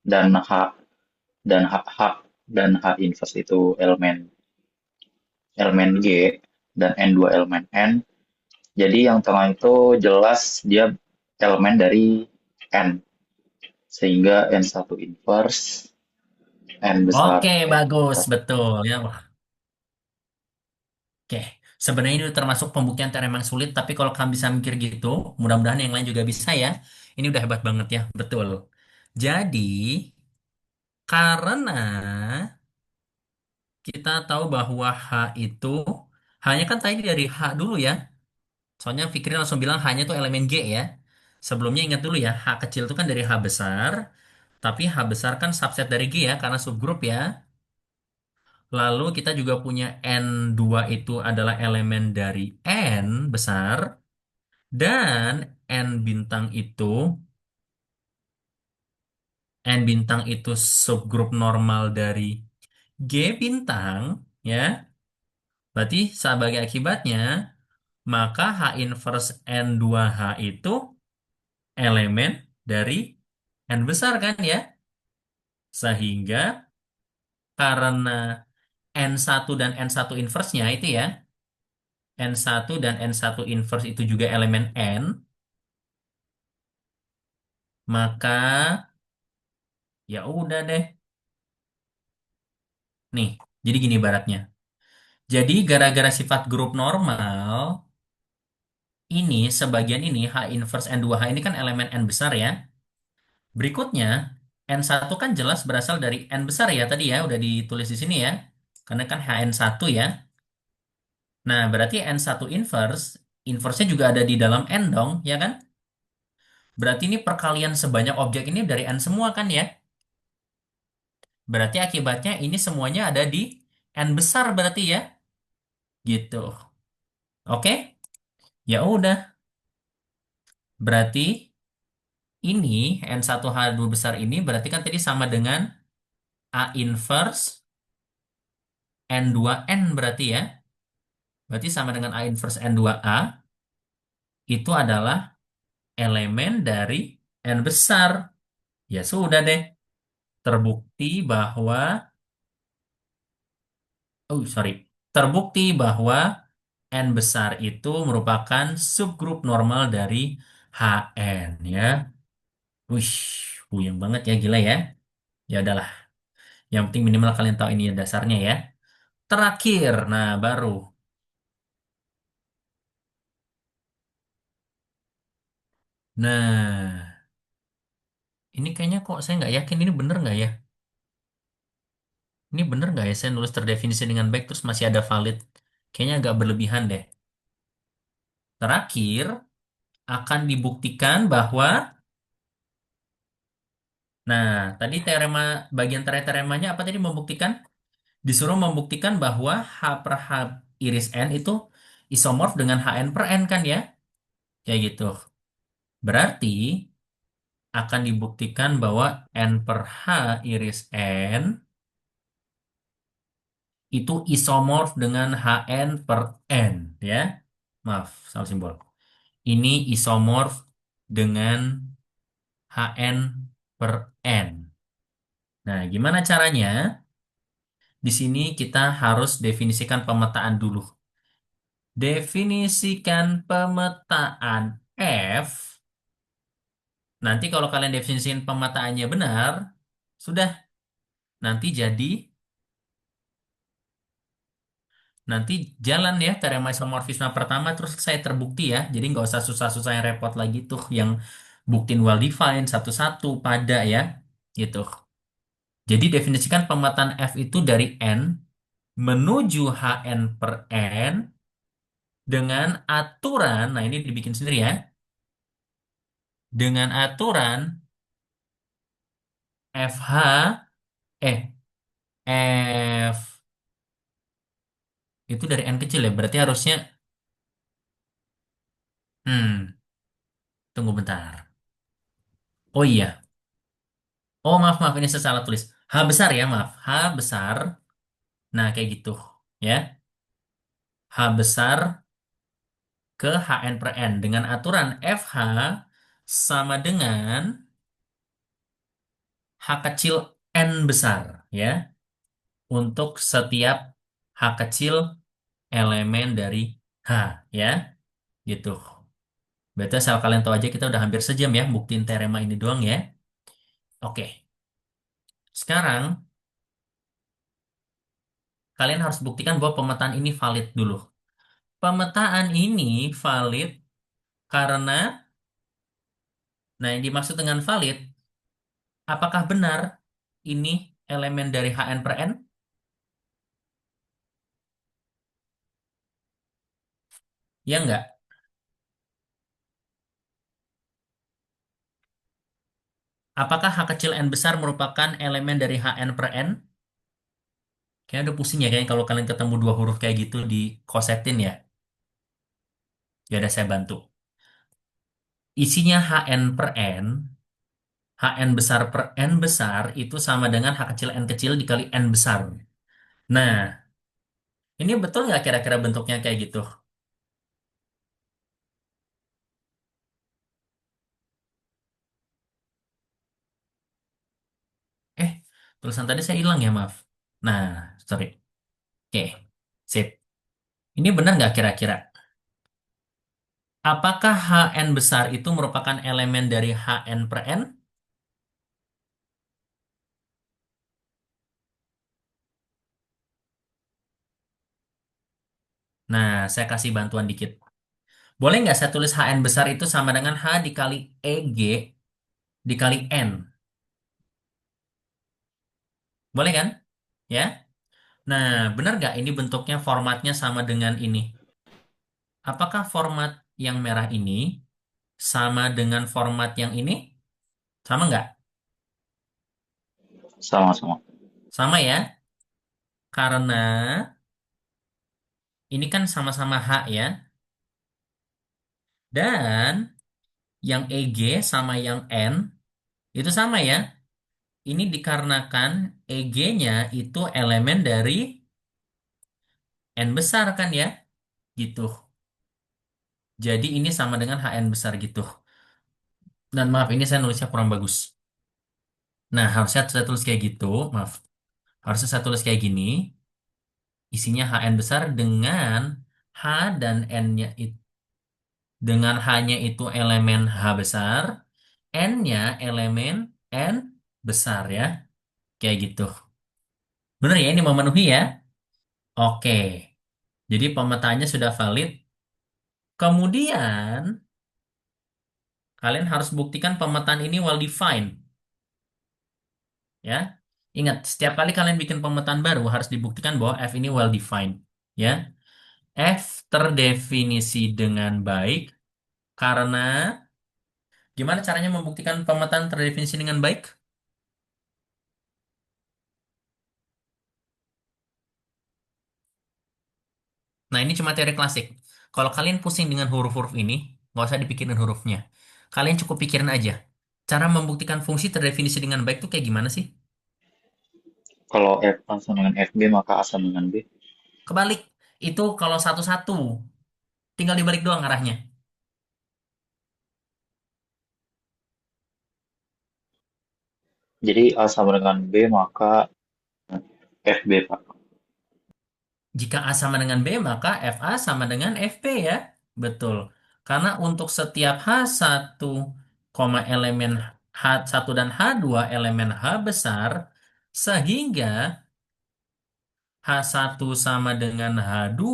dan H dan H inverse itu elemen elemen G dan N2 elemen N. Jadi yang tengah itu jelas dia elemen dari N. Sehingga N1 inverse N besar Oke, N bagus, besar. betul ya. Wah, Oke, sebenarnya ini termasuk pembuktian teorema yang sulit, tapi kalau kamu bisa mikir gitu, mudah-mudahan yang lain juga bisa ya. Ini udah hebat banget ya, betul. Jadi, karena kita tahu bahwa H itu, H-nya kan tadi dari H dulu ya. Soalnya Fikri langsung bilang H-nya itu elemen G ya. Sebelumnya ingat dulu ya, H kecil itu kan dari H besar, tapi H besar kan subset dari G ya, karena subgrup ya. Lalu kita juga punya N2 itu adalah elemen dari N besar, dan N bintang itu, N bintang itu subgrup normal dari G bintang, ya. Berarti sebagai akibatnya, maka H inverse N2H itu elemen dari N besar kan ya. Sehingga karena N1 dan N1 inverse-nya itu ya, N1 dan N1 inverse itu juga elemen N, maka ya udah deh. Nih, jadi gini baratnya. Jadi gara-gara sifat grup normal, ini sebagian ini H inverse N2H ini kan elemen N besar ya. Berikutnya, N1 kan jelas berasal dari N besar ya tadi ya, udah ditulis di sini ya. Karena kan HN1 ya. Nah, berarti N1 inverse, inverse-nya juga ada di dalam N dong, ya kan? Berarti ini perkalian sebanyak objek ini dari N semua kan ya? Berarti akibatnya ini semuanya ada di N besar berarti ya? Gitu. Oke? Ya udah. Berarti ini N1H2 besar ini berarti kan tadi sama dengan A inverse N2N berarti ya? Berarti sama dengan A inverse N2A itu adalah elemen dari N besar. Ya sudah deh. Terbukti bahwa, oh sorry, terbukti bahwa N besar itu merupakan subgrup normal dari HN ya. Wih, puyeng banget ya, gila ya. Ya udahlah, yang penting minimal kalian tahu ini dasarnya ya. Terakhir, nah baru. Nah, ini kayaknya kok saya nggak yakin ini bener nggak ya? Ini bener nggak ya saya nulis terdefinisi dengan baik terus masih ada valid? Kayaknya agak berlebihan deh. Terakhir, akan dibuktikan bahwa, nah tadi teorema, bagian terakhir teoremanya apa tadi membuktikan? Disuruh membuktikan bahwa H per H iris N itu isomorf dengan HN per N kan ya? Kayak gitu. Berarti akan dibuktikan bahwa N per H iris N itu isomorf dengan HN per N ya. Maaf, salah simbol. Ini isomorf dengan HN per N. Nah, gimana caranya? Di sini kita harus definisikan pemetaan dulu. Definisikan pemetaan F. Nanti kalau kalian definisikan pemetaannya benar, sudah. Nanti jadi, nanti jalan ya teorema isomorfisme pertama terus saya terbukti ya. Jadi nggak usah susah-susah yang repot lagi tuh yang buktiin well defined satu-satu pada ya. Gitu. Jadi definisikan pemetaan F itu dari N menuju HN per N dengan aturan, nah ini dibikin sendiri ya, dengan aturan FH, eh, F itu dari N kecil ya, berarti harusnya, hmm, tunggu bentar. Oh iya, oh maaf, maaf, ini saya salah tulis. H besar ya, maaf, H besar, nah kayak gitu, ya. H besar ke HN per N, dengan aturan FH sama dengan H kecil N besar, ya. Untuk setiap H kecil elemen dari H ya gitu. Berarti asal kalian tahu aja kita udah hampir sejam ya buktiin teorema ini doang ya. Oke, sekarang kalian harus buktikan bahwa pemetaan ini valid dulu. Pemetaan ini valid karena, nah yang dimaksud dengan valid, apakah benar ini elemen dari Hn per N? Ya enggak? Apakah H kecil N besar merupakan elemen dari Hn per N? Kayaknya udah pusing ya kayaknya kalau kalian ketemu dua huruf kayak gitu di kosetin ya. Ya udah saya bantu. Isinya Hn per N, Hn besar per N besar itu sama dengan H kecil N kecil dikali N besar. Nah, ini betul nggak kira-kira bentuknya kayak gitu? Eh, tulisan tadi saya hilang ya, maaf. Nah, sorry. Oke, sip. Ini benar nggak kira-kira? Apakah Hn besar itu merupakan elemen dari Hn per N? Nah, saya kasih bantuan dikit. Boleh nggak saya tulis Hn besar itu sama dengan H dikali EG dikali N? Boleh kan? Ya. Nah, benar nggak ini bentuknya formatnya sama dengan ini? Apakah format yang merah ini sama dengan format yang ini? Sama nggak? Sama-sama. Sama ya, karena ini kan sama-sama H ya. Dan yang EG sama yang N itu sama ya. Ini dikarenakan EG-nya itu elemen dari N besar kan ya. Gitu. Jadi ini sama dengan HN besar gitu. Dan maaf ini saya nulisnya kurang bagus. Nah, harusnya saya tulis kayak gitu. Maaf. Harusnya saya tulis kayak gini. Isinya HN besar dengan H dan N-nya itu. Dengan H-nya itu elemen H besar. N-nya elemen N besar ya. Kayak gitu. Bener ya, ini memenuhi ya? Oke. Jadi pemetaannya sudah valid. Kemudian, kalian harus buktikan pemetaan ini well defined. Ya. Ingat, setiap kali kalian bikin pemetaan baru harus dibuktikan bahwa F ini well defined. Ya. F terdefinisi dengan baik karena gimana caranya membuktikan pemetaan terdefinisi dengan baik? Nah, ini cuma teori klasik. Kalau kalian pusing dengan huruf-huruf ini, nggak usah dipikirin hurufnya. Kalian cukup pikirin aja. Cara membuktikan fungsi terdefinisi dengan baik tuh kayak gimana sih? Kalau F A sama dengan FB, maka A sama dengan B. Kebalik. Itu kalau satu-satu. Tinggal dibalik doang arahnya. Jadi A sama dengan B, maka FB, Pak. Jika A sama dengan B, maka FA sama dengan FB ya. Betul. Karena untuk setiap H1, elemen H1 dan H2 elemen H besar, sehingga H1 sama dengan H2,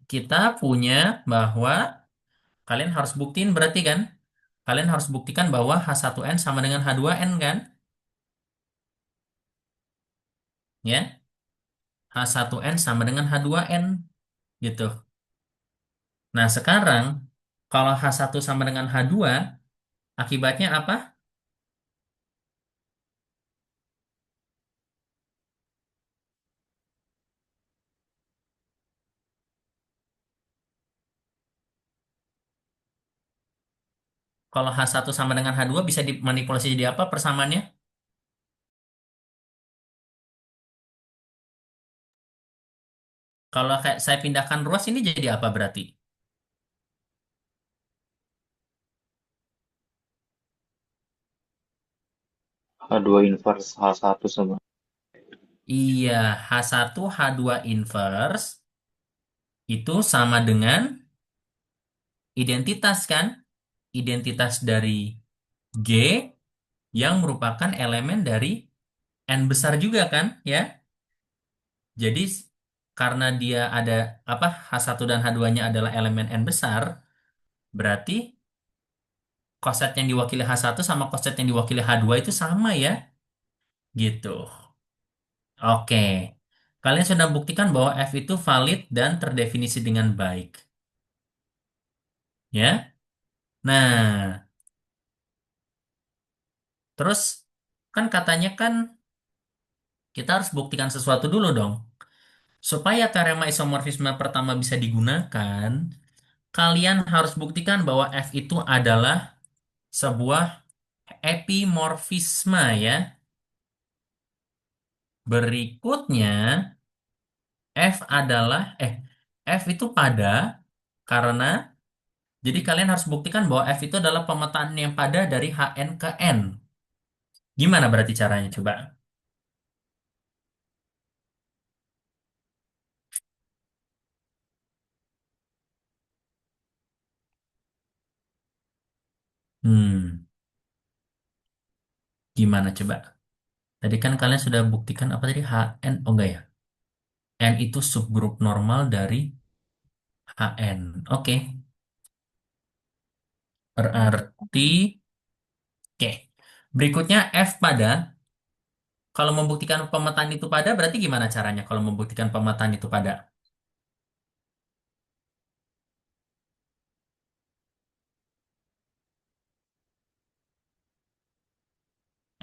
kita punya bahwa kalian harus buktiin berarti kan? Kalian harus buktikan bahwa H1N sama dengan H2N kan? Ya, H1N sama dengan H2N gitu. Nah, sekarang kalau H1 sama dengan H2, akibatnya apa? Kalau H1 sama dengan H2 bisa dimanipulasi jadi apa persamaannya? Kalau kayak saya pindahkan ruas ini jadi apa berarti? H2 inverse H1 sama. Iya, H1, H2 inverse itu sama dengan identitas kan? Identitas dari G yang merupakan elemen dari N besar juga kan? Ya. Jadi karena dia ada apa H1 dan H2-nya adalah elemen n besar, berarti koset yang diwakili H1 sama koset yang diwakili H2 itu sama ya. Gitu. Oke. Kalian sudah buktikan bahwa F itu valid dan terdefinisi dengan baik. Ya. Nah, terus kan katanya kan kita harus buktikan sesuatu dulu dong. Supaya teorema isomorfisme pertama bisa digunakan, kalian harus buktikan bahwa F itu adalah sebuah epimorfisme ya. Berikutnya, F adalah F itu pada karena jadi kalian harus buktikan bahwa F itu adalah pemetaan yang pada dari Hn ke N. Gimana berarti caranya coba? Hmm, gimana coba? Tadi kan kalian sudah buktikan apa tadi Hn? Oh enggak ya? N itu subgrup normal dari Hn. Oke, berarti oke. Berikutnya F pada kalau membuktikan pemetaan itu pada berarti gimana caranya kalau membuktikan pemetaan itu pada?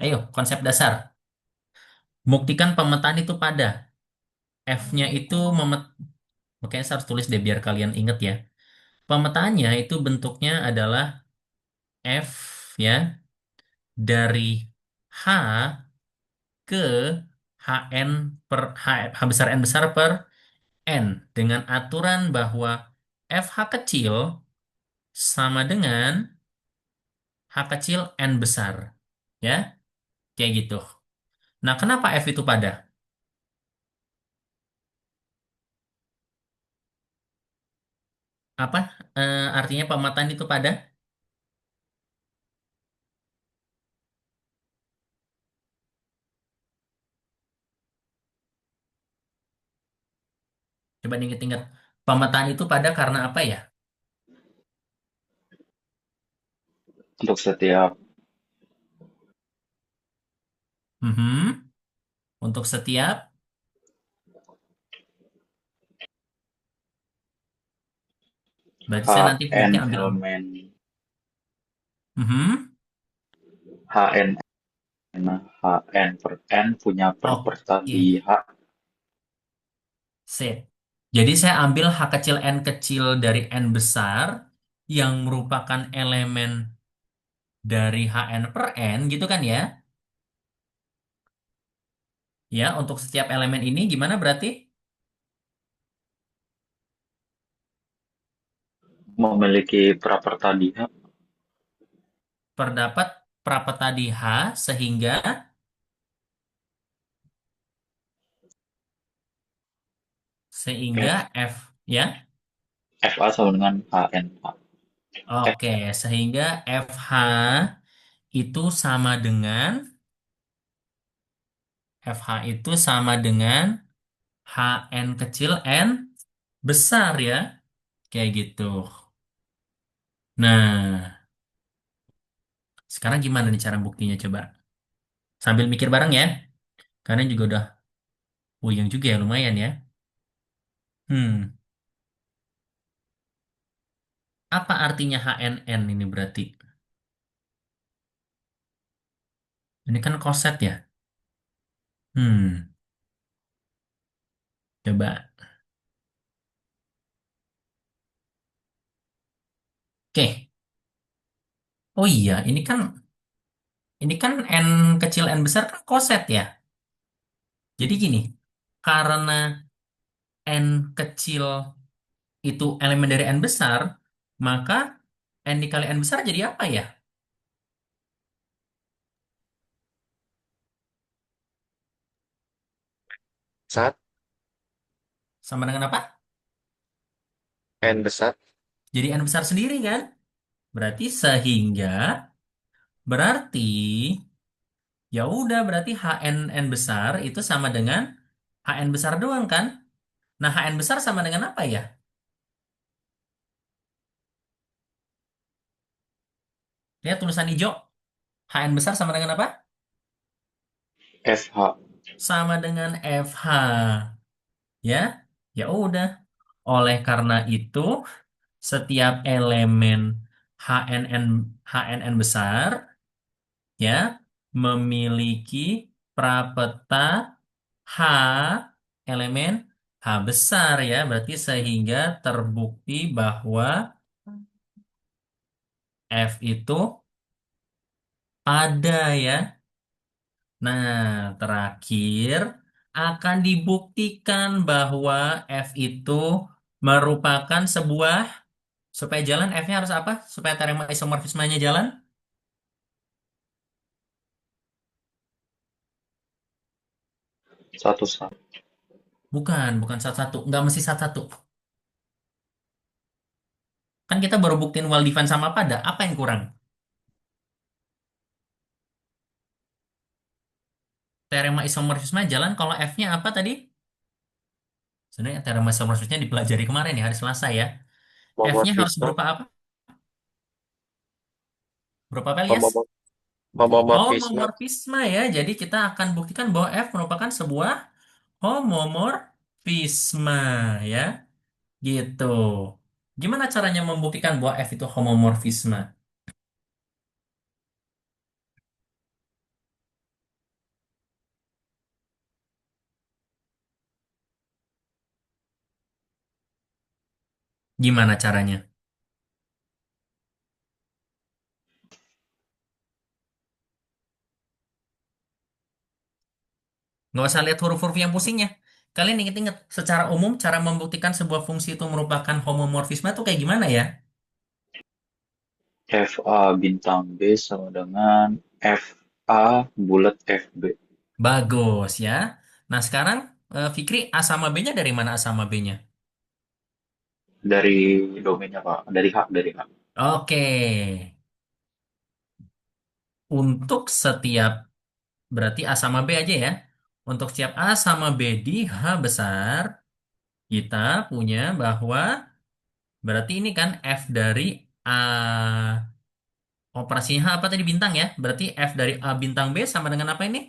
Ayo, konsep dasar. Buktikan pemetaan itu pada. F-nya itu makanya saya harus tulis deh biar kalian inget ya. Pemetaannya itu bentuknya adalah F ya dari H ke HN per H besar N besar per N dengan aturan bahwa FH kecil sama dengan H kecil N besar. Ya, kayak gitu. Nah, kenapa F itu pada? Apa artinya pemetaan itu pada? Coba inget-inget. Pemetaan itu pada karena apa ya? Untuk setiap Mhm. Untuk setiap, berarti saya nanti HN bukti ambil. elemen Mhm. HN, nah, HN per N punya properti Oke, di H. sip. Jadi saya ambil H kecil N kecil dari N besar yang merupakan elemen dari HN per N gitu kan ya? Ya, untuk setiap elemen ini gimana berarti? Memiliki properti di H. Terdapat prapeta di H sehingga F, F ya. FA sama dengan HN. F, Oke, sehingga FH itu sama dengan FH itu sama dengan HN kecil N besar ya. Kayak gitu. Nah, sekarang gimana nih cara buktinya coba? Sambil mikir bareng ya. Karena juga udah puyeng juga ya lumayan ya. Hmm, apa artinya HNN ini berarti? Ini kan koset ya. Hmm, coba. Oke. Oh iya, ini kan N kecil N besar kan koset ya. Jadi gini, karena N kecil itu elemen dari N besar, maka N dikali N besar jadi apa ya? Saat Sama dengan apa? N besar, Jadi N besar sendiri kan? Berarti berarti ya udah berarti HN N besar itu sama dengan HN besar doang kan? Nah, HN besar sama dengan apa ya? Lihat tulisan hijau. HN besar sama dengan apa? FH. Sama dengan FH. Ya, ya udah. Oleh karena itu, setiap elemen HNN HNN besar ya memiliki prapeta H elemen H besar ya. Berarti sehingga terbukti bahwa F itu ada ya. Nah, terakhir akan dibuktikan bahwa F itu merupakan sebuah, supaya jalan F-nya harus apa? Supaya teorema isomorfismenya jalan? Satu satu. Bukan satu-satu. Nggak mesti satu-satu. Kan kita baru buktiin well-defined sama pada. Apa yang kurang? Teorema isomorfisme jalan kalau F-nya apa tadi? Sebenarnya teorema isomorfismenya dipelajari kemarin ya, hari Selasa ya. F-nya harus Homomorfisme. berupa apa? Berupa apa, Elias? Homomor- Homomorfisme. Homomorfisme ya. Jadi kita akan buktikan bahwa F merupakan sebuah homomorfisme ya. Gitu. Gimana caranya membuktikan bahwa F itu homomorfisme? Gimana caranya? Nggak usah lihat huruf-huruf yang pusingnya. Kalian inget-inget, secara umum cara membuktikan sebuah fungsi itu merupakan homomorfisme itu kayak gimana ya? FA bintang B sama dengan FA bulat FB. Bagus ya. Nah sekarang Fikri, A sama B-nya dari mana A sama B-nya? Dari domainnya Pak, dari H. Oke. Untuk setiap, berarti A sama B aja ya. Untuk setiap A sama B di H besar, kita punya bahwa berarti ini kan F dari A, operasinya H apa tadi bintang ya? Berarti F dari A bintang B sama dengan apa ini?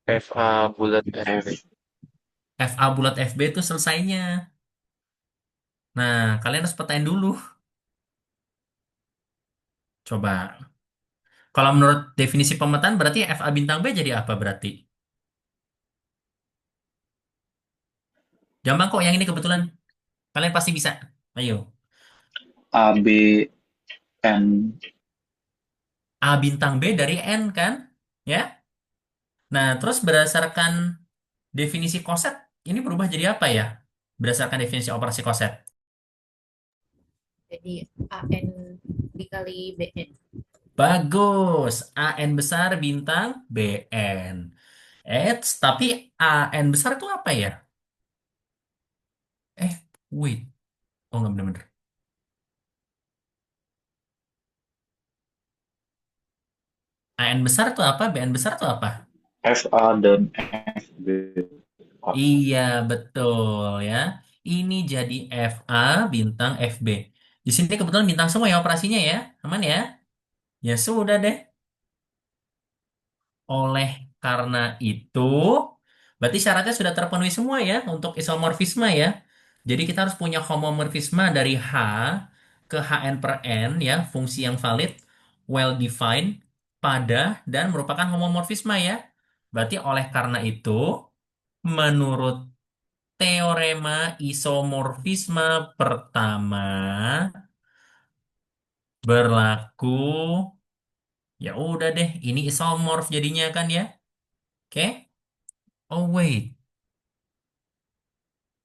FA bulat FB. F FA bulat FB itu selesainya. Nah, kalian harus petain dulu. Coba. Kalau menurut definisi pemetaan berarti FA bintang B jadi apa berarti? Gampang kok yang ini kebetulan. Kalian pasti bisa. Ayo. A B N. A bintang B dari N kan? Ya. Nah, terus berdasarkan definisi koset, ini berubah jadi apa ya? Berdasarkan definisi operasi koset. Jadi AN dikali BN. Bagus. AN besar bintang BN. Tapi AN besar itu apa ya? Eh, wait. Oh, nggak bener-bener. AN besar itu apa? BN besar itu apa? FA dan FB. Pak. Iya, betul ya. Ini jadi FA bintang FB. Di sini kebetulan bintang semua ya operasinya ya. Aman ya? Ya sudah deh. Oleh karena itu, berarti syaratnya sudah terpenuhi semua ya untuk isomorfisme ya. Jadi kita harus punya homomorfisme dari H ke Hn per N ya, fungsi yang valid, well defined, pada, dan merupakan homomorfisme ya. Berarti oleh karena itu, menurut teorema isomorfisme pertama berlaku, ya udah deh, ini isomorf jadinya kan ya. Oke? Oh wait,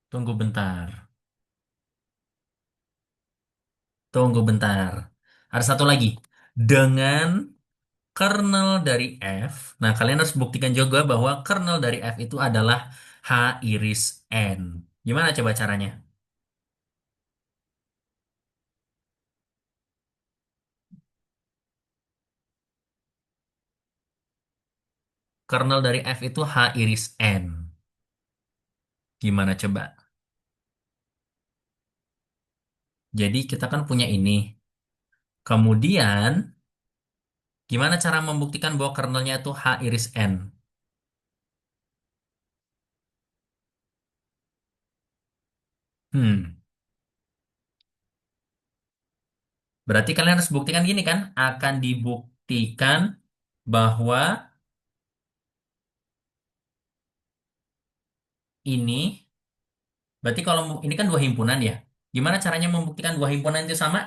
tunggu bentar. Tunggu bentar. Ada satu lagi. Dengan kernel dari F. Nah, kalian harus buktikan juga bahwa kernel dari F itu adalah H iris N. Gimana coba caranya? Kernel dari F itu H iris N. Gimana coba? Jadi kita kan punya ini. Kemudian, gimana cara membuktikan bahwa kernelnya itu H iris N? Hmm, berarti kalian harus buktikan gini kan? Akan dibuktikan bahwa ini, berarti kalau ini kan dua himpunan ya. Gimana caranya membuktikan dua himpunan itu sama?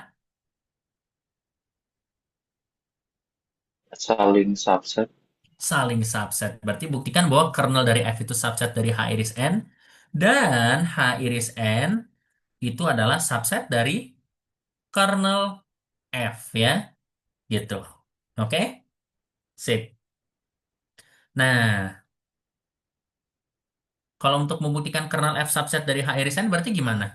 Saling subset. Saling subset. Berarti buktikan bahwa kernel dari F itu subset dari H iris N dan H iris N itu adalah subset dari kernel F ya, gitu. Oke? Sip. Nah, kalau untuk membuktikan kernel F subset dari H iris N berarti gimana?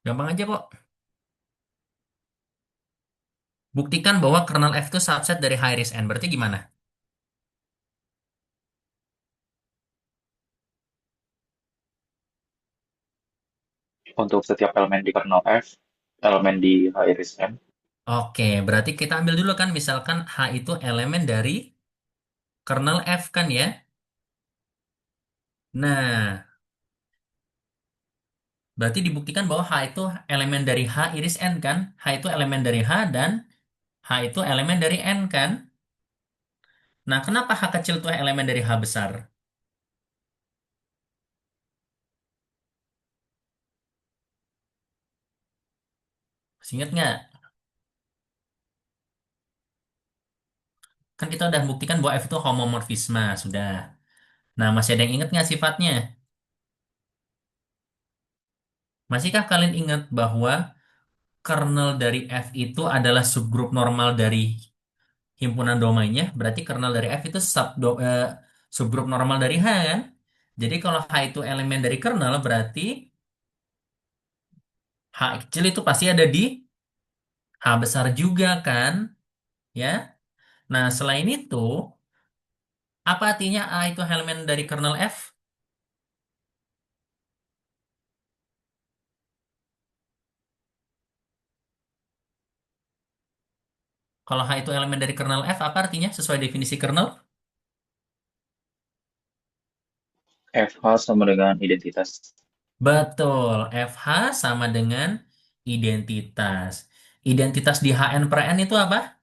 Gampang aja kok. Buktikan bahwa kernel F itu subset dari H iris N. Berarti gimana? Untuk setiap elemen di kernel F, elemen di H iris N. Oke, berarti kita ambil dulu kan, misalkan H itu elemen dari kernel F kan ya. Nah, berarti dibuktikan bahwa H itu elemen dari H iris N kan. H itu elemen dari H dan H itu elemen dari N kan. Nah, kenapa H kecil itu elemen dari H besar? Masih ingat nggak? Kan kita udah buktikan bahwa F itu homomorfisme, sudah. Nah, masih ada yang ingat nggak sifatnya? Masihkah kalian ingat bahwa kernel dari F itu adalah subgrup normal dari himpunan domainnya? Berarti kernel dari F itu subgrup normal dari H kan? Jadi kalau H itu elemen dari kernel, berarti H kecil itu pasti ada di H besar juga kan? Ya. Nah, selain itu, apa artinya A itu elemen dari kernel F? Kalau H itu elemen dari kernel F, apa artinya sesuai definisi kernel? FH sama dengan identitas. Betul, FH sama dengan identitas. Identitas di HN per N itu apa?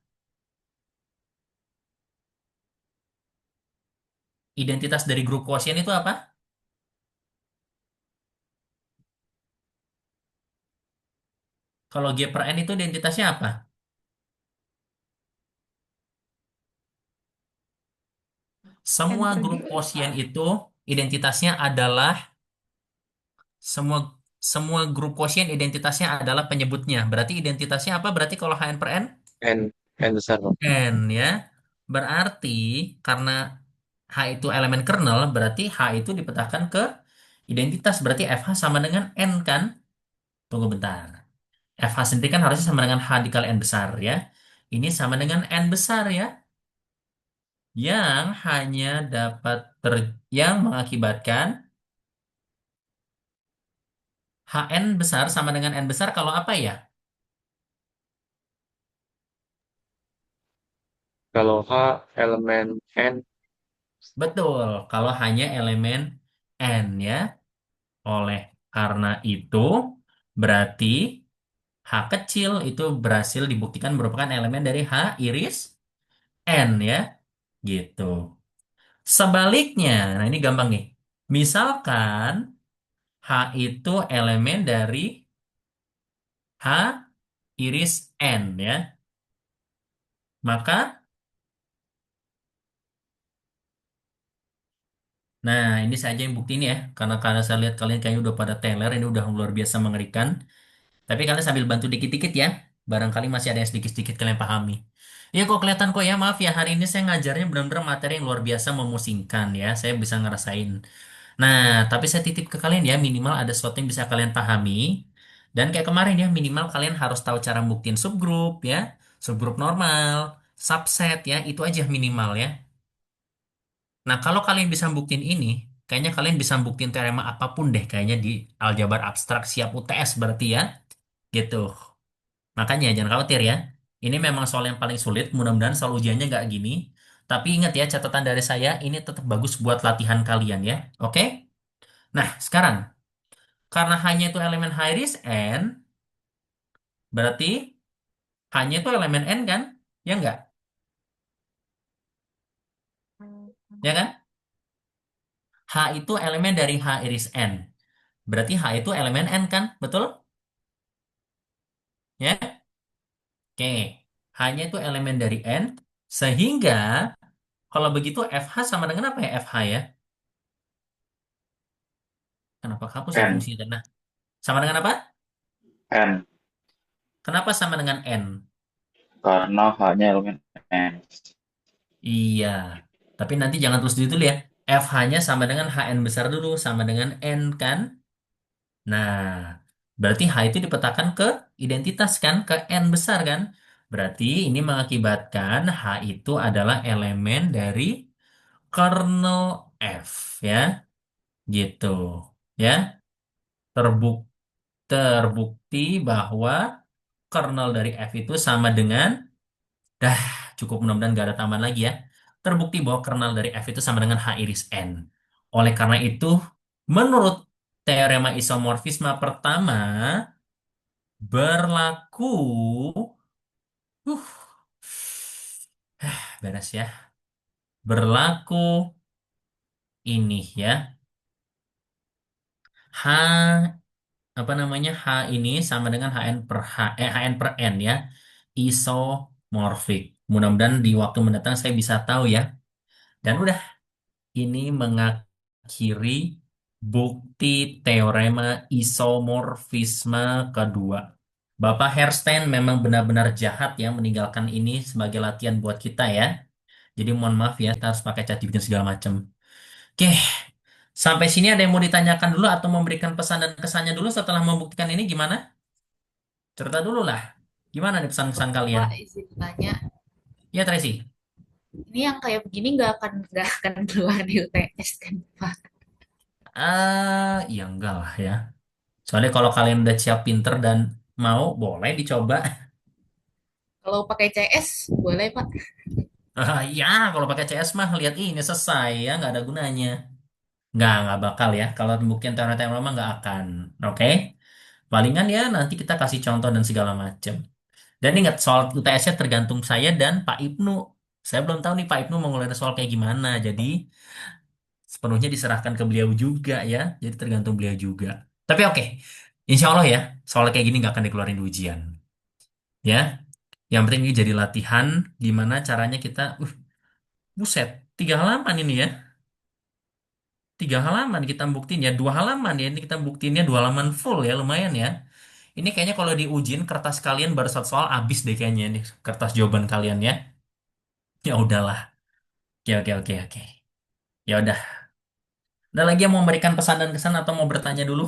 Identitas dari grup quotient itu apa? Kalau G per N itu identitasnya apa? N Semua per grup G. quotient itu identitasnya adalah semua semua grup quotient identitasnya adalah penyebutnya. Berarti identitasnya apa? Berarti kalau HN per N? N besar, Pak. N ya. Berarti karena H itu elemen kernel, berarti H itu dipetakan ke identitas. Berarti FH sama dengan N kan? Tunggu bentar. FH sendiri kan harusnya sama dengan H dikali N besar ya. Ini sama dengan N besar ya. Yang hanya dapat yang mengakibatkan HN besar sama dengan N besar kalau apa ya? Kalau H elemen N, Betul, kalau hanya elemen N ya. Oleh karena itu, berarti H kecil itu berhasil dibuktikan merupakan elemen dari H iris N ya. Gitu. Sebaliknya, nah ini gampang nih. Misalkan H itu elemen dari H iris N ya. Maka, nah ini saja yang bukti ini ya. Karena saya lihat kalian kayaknya udah pada teler, ini udah luar biasa mengerikan. Tapi kalian sambil bantu dikit-dikit ya. Barangkali masih ada yang sedikit-sedikit kalian pahami. Ya kok kelihatan kok ya, maaf ya hari ini saya ngajarnya benar-benar materi yang luar biasa memusingkan ya. Saya bisa ngerasain. Nah, tapi saya titip ke kalian ya, minimal ada sesuatu yang bisa kalian pahami. Dan kayak kemarin ya, minimal kalian harus tahu cara buktiin subgroup ya, subgroup normal, subset ya, itu aja minimal ya. Nah, kalau kalian bisa buktiin ini, kayaknya kalian bisa buktiin teorema apapun deh kayaknya di aljabar abstrak siap UTS berarti ya, gitu. Makanya jangan khawatir ya. Ini memang soal yang paling sulit, mudah-mudahan soal ujiannya nggak gini. Tapi ingat ya, catatan dari saya, ini tetap bagus buat latihan kalian ya. Oke? Nah, sekarang. Karena hanya itu elemen high risk n, berarti hanya itu elemen n kan? Ya enggak? Ya kan? H itu elemen dari high risk n. Berarti H itu elemen n kan? Betul? Ya? Oke. Hanya itu elemen dari n. Sehingga kalau begitu FH sama dengan apa ya FH ya? Kenapa hapus ya N, fungsinya? Nah, sama dengan apa? N, Kenapa sama dengan n? karena hanya elemen N. Iya. Tapi nanti jangan terus dulu ya. FH-nya sama dengan HN besar dulu. Sama dengan n kan? Nah, berarti H itu dipetakan ke identitas kan, ke N besar kan? Berarti ini mengakibatkan H itu adalah elemen dari kernel F ya, gitu. Ya, terbuk terbukti bahwa kernel dari F itu sama dengan, dah cukup mudah-mudahan gak ada tambahan lagi ya. Terbukti bahwa kernel dari F itu sama dengan H iris N. Oleh karena itu, menurut teorema isomorfisme pertama, berlaku uh beres ya, berlaku ini ya, H apa namanya, H ini sama dengan HN per N ya, isomorfik. Mudah-mudahan di waktu mendatang saya bisa tahu ya. Dan udah, ini mengakhiri bukti teorema isomorfisme kedua. Bapak Herstein memang benar-benar jahat ya meninggalkan ini sebagai latihan buat kita ya. Jadi mohon maaf ya, kita harus pakai ChatGPT dan segala macam. Oke, sampai sini ada yang mau ditanyakan dulu atau memberikan pesan dan kesannya dulu setelah membuktikan ini gimana? Cerita dulu lah. Gimana nih pesan-kesan kalian? Pak, izin tanya, Ya Tracy. ini yang kayak begini nggak akan keluar di UTS kan, Pak? Ya enggak lah ya. Soalnya kalau kalian udah siap pinter dan mau, boleh dicoba. Kalau pakai CS boleh, Pak? Ya, kalau pakai CS mah lihat ini selesai ya, nggak ada gunanya. Nggak bakal ya. Kalau pembuktian teorema mah nggak akan. Oke? Palingan ya nanti kita kasih contoh dan segala macam. Dan ingat soal UTS-nya tergantung saya dan Pak Ibnu. Saya belum tahu nih Pak Ibnu mau ngeluarin soal kayak gimana. Jadi sepenuhnya diserahkan ke beliau juga ya. Jadi tergantung beliau juga. Tapi oke, insya Allah ya soal kayak gini nggak akan dikeluarin di ujian. Ya, yang penting ini jadi latihan gimana caranya kita. Buset, 3 halaman ini ya. 3 halaman kita buktiin ya. 2 halaman ya. Ini kita buktiinnya 2 halaman full ya. Lumayan ya. Ini kayaknya kalau diujiin kertas kalian baru satu soal habis deh kayaknya nih kertas jawaban kalian ya. Ya udahlah. Oke oke oke oke. Ya udah. Ada lagi yang mau memberikan pesan dan kesan atau mau bertanya dulu?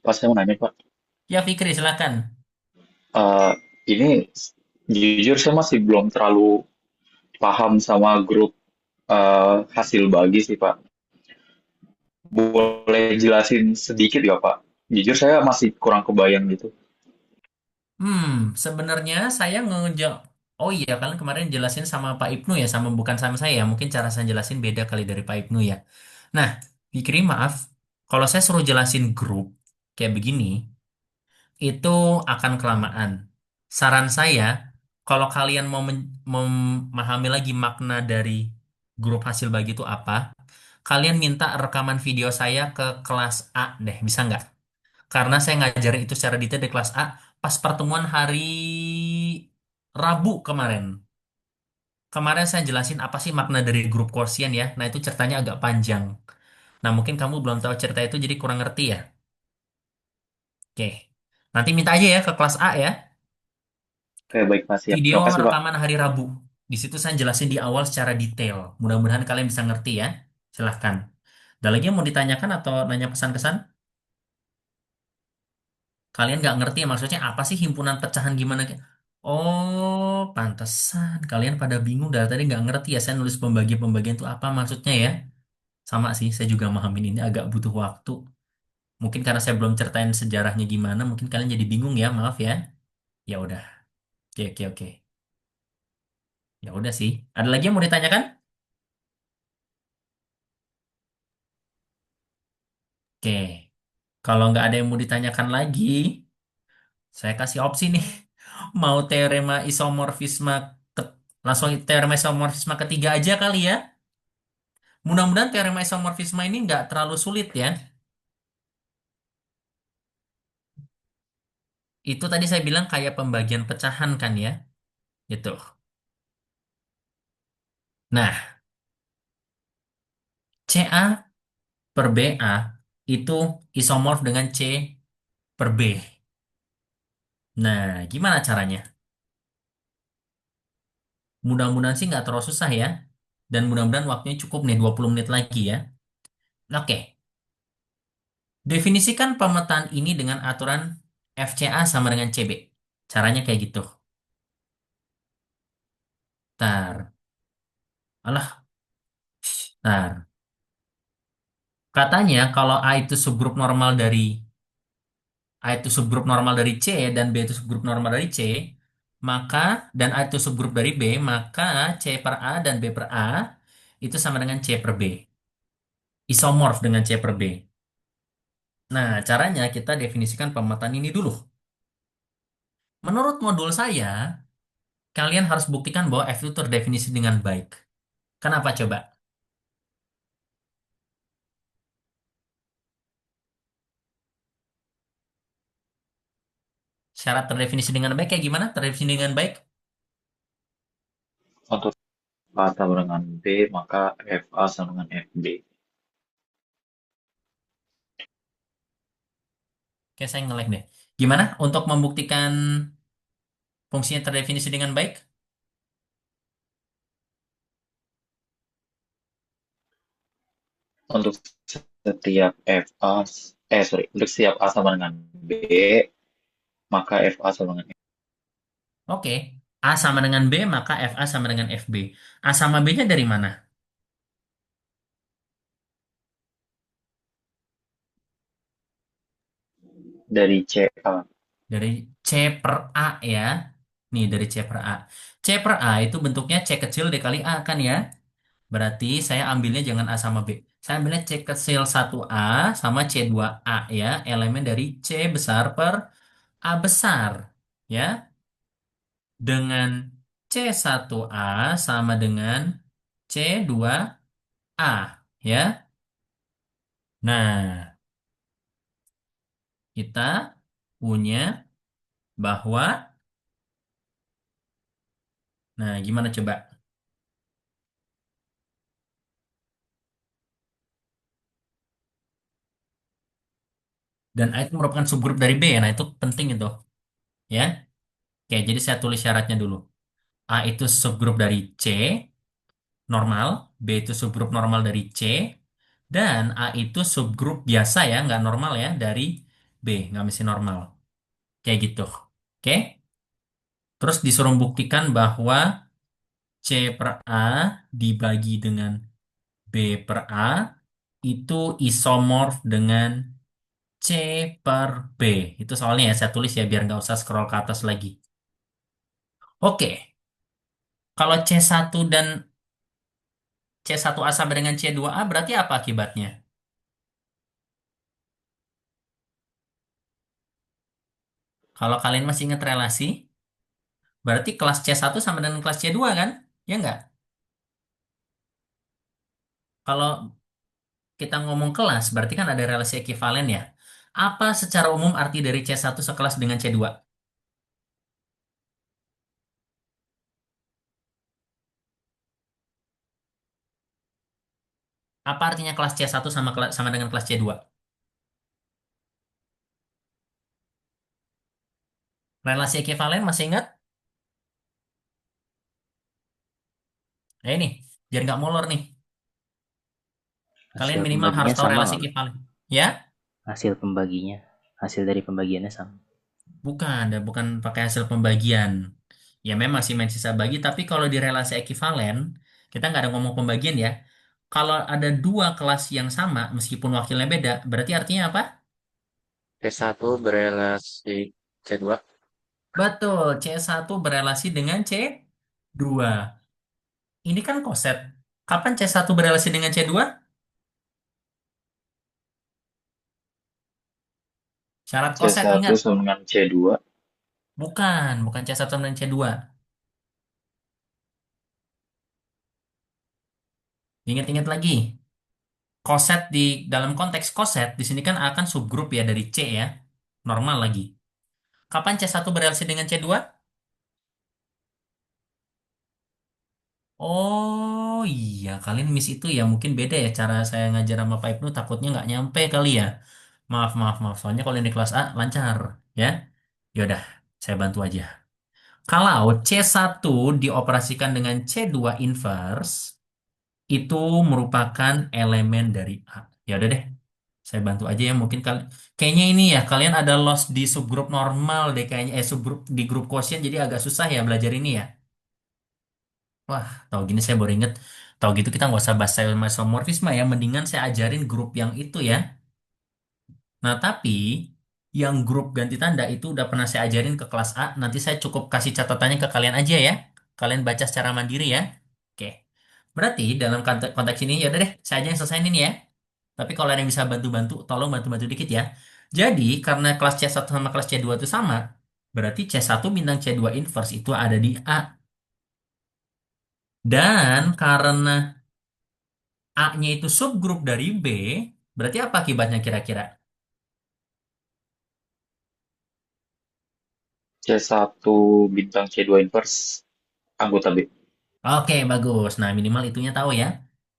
Pas saya mau nanya, Pak, Ya Fikri silakan. eh, ini jujur saya masih belum terlalu paham sama grup hasil bagi sih, Pak. Boleh jelasin sedikit ya, Pak? Jujur saya masih kurang kebayang gitu. Sebenarnya saya ngejawab. Oh iya, kalian kemarin jelasin sama Pak Ibnu ya, sama bukan sama saya. Mungkin cara saya jelasin beda kali dari Pak Ibnu ya. Nah, Fikri maaf, kalau saya suruh jelasin grup kayak begini, itu akan kelamaan. Saran saya, kalau kalian mau memahami lagi makna dari grup hasil bagi itu apa, kalian minta rekaman video saya ke kelas A deh, bisa nggak? Karena saya ngajarin itu secara detail di kelas A pas pertemuan hari Rabu kemarin. Kemarin saya jelasin apa sih makna dari grup quotient ya. Nah, itu ceritanya agak panjang. Nah, mungkin kamu belum tahu cerita itu jadi kurang ngerti ya. Oke. Nanti minta aja ya ke kelas A ya. Oke, baik Mas. Siap. Video Makasih Pak. rekaman hari Rabu. Di situ saya jelasin di awal secara detail. Mudah-mudahan kalian bisa ngerti ya. Silahkan. Ada lagi yang mau ditanyakan atau nanya pesan-kesan? Kalian nggak ngerti ya maksudnya apa sih himpunan pecahan gimana? Oh, pantesan. Kalian pada bingung dari tadi nggak ngerti ya saya nulis pembagian-pembagian itu apa maksudnya ya. Sama sih, saya juga memahami ini agak butuh waktu. Mungkin karena saya belum ceritain sejarahnya gimana, mungkin kalian jadi bingung ya, maaf ya. Ya udah, oke oke oke. Ya udah sih. Ada lagi yang mau ditanyakan? Oke, kalau nggak ada yang mau ditanyakan lagi, saya kasih opsi nih. Mau teorema isomorfisme ke, langsung teorema isomorfisme ketiga aja kali ya. Mudah-mudahan teorema isomorfisme ini nggak terlalu sulit ya. Itu tadi saya bilang kayak pembagian pecahan kan ya. Gitu. Nah, CA per BA itu isomorf dengan C per B. Nah, gimana caranya? Mudah-mudahan sih nggak terlalu susah ya. Dan mudah-mudahan waktunya cukup nih 20 menit lagi ya. Oke, definisikan pemetaan ini dengan aturan FCA sama dengan CB. Caranya kayak gitu. Tar, alah, tar. Katanya kalau A itu subgrup normal dari A itu subgrup normal dari C dan B itu subgrup normal dari C, maka dan A itu subgrup dari B, maka C per A dan B per A itu sama dengan C per B. Isomorf dengan C per B. Nah, caranya kita definisikan pemetaan ini dulu. Menurut modul saya, kalian harus buktikan bahwa F itu terdefinisi dengan baik. Kenapa coba? Syarat terdefinisi dengan baik kayak gimana? Terdefinisi dengan baik? Untuk A sama dengan B, maka FA sama dengan FB. Oke, saya nge-lag deh. Gimana untuk membuktikan fungsinya terdefinisi dengan baik? Untuk setiap FA, untuk setiap A sama dengan B, maka FA sama dengan F. Oke. A sama dengan B, maka FA sama dengan FB. A sama B-nya dari mana? Dari CA. Dari C per A ya. Nih, dari C per A. C per A itu bentuknya C kecil dikali A kan ya? Berarti saya ambilnya jangan A sama B. Saya ambilnya C kecil 1A sama C2A ya. Elemen dari C besar per A besar. Ya. Dengan C1A sama dengan C2A. Ya. Nah, kita punya bahwa, nah gimana coba? Dan A itu merupakan subgrup dari B ya. Nah, itu penting itu. Ya. Oke, jadi saya tulis syaratnya dulu. A itu subgrup dari C, normal. B itu subgrup normal dari C. Dan A itu subgrup biasa ya, nggak normal ya, dari B. Nggak mesti normal. Kayak gitu. Oke. Terus disuruh buktikan bahwa C per A dibagi dengan B per A itu isomorf dengan C per B. Itu soalnya ya, saya tulis ya biar nggak usah scroll ke atas lagi. Oke, kalau C1 dan C1A sama dengan C2A berarti apa akibatnya? Kalau kalian masih ingat relasi, berarti kelas C1 sama dengan kelas C2 kan? Ya nggak? Kalau kita ngomong kelas, berarti kan ada relasi ekivalen ya. Apa secara umum arti dari C1 sekelas dengan C2? Apa artinya kelas C1 sama dengan kelas C2? Relasi ekivalen masih ingat? Ini, biar nggak molor nih. Kalian Hasil minimal harus pembaginya tahu sama relasi nggak, Bang? ekivalen. Ya? Hasil pembaginya, hasil dari pembagiannya sama. Bukan, dan bukan pakai hasil pembagian. Ya memang sih main sisa bagi, tapi kalau di relasi ekivalen, kita nggak ada ngomong pembagian ya. Kalau ada dua kelas yang sama, meskipun wakilnya beda, berarti artinya apa? C1 berelasi C2. Betul, C1 berelasi dengan C2. Ini kan koset. Kapan C1 berelasi dengan C2? Syarat c koset, satu ingat. sama dengan C2. Bukan C1 sama dengan C2. Ingat-ingat lagi. Koset dalam konteks koset, di sini kan akan subgrup ya dari C ya. Normal lagi. Kapan C1 berelasi dengan C2? Oh iya, kalian miss itu ya. Mungkin beda ya cara saya ngajar sama Pak Ibnu. Takutnya nggak nyampe kali ya. Maaf, maaf, maaf. Soalnya kalau ini kelas A, lancar. Ya, yaudah, saya bantu aja. Kalau C1 dioperasikan dengan C2 inverse, itu merupakan elemen dari A. Ya udah deh, saya bantu aja ya. Mungkin kayaknya ini ya, kalian ada loss di subgrup normal deh kayaknya. Subgrup di grup quotient, jadi agak susah ya belajar ini ya. Wah, tahu gini saya baru inget. Tahu gitu kita nggak usah bahas isomorfisme ya. Mendingan saya ajarin grup yang itu ya. Nah, tapi yang grup ganti tanda itu udah pernah saya ajarin ke kelas A. Nanti saya cukup kasih catatannya ke kalian aja ya. Kalian baca secara mandiri ya. Oke. Berarti dalam konteks ini ya udah deh, saya aja yang selesaiin ini ya. Tapi kalau ada yang bisa bantu-bantu, tolong bantu-bantu dikit ya. Jadi, karena kelas C1 sama kelas C2 itu sama, berarti C1 bintang C2 inverse itu ada di A. Dan karena A-nya itu subgrup dari B, berarti apa akibatnya kira-kira? C1 bintang C2 inverse anggota B. Oke, bagus. Nah, minimal itunya tahu ya.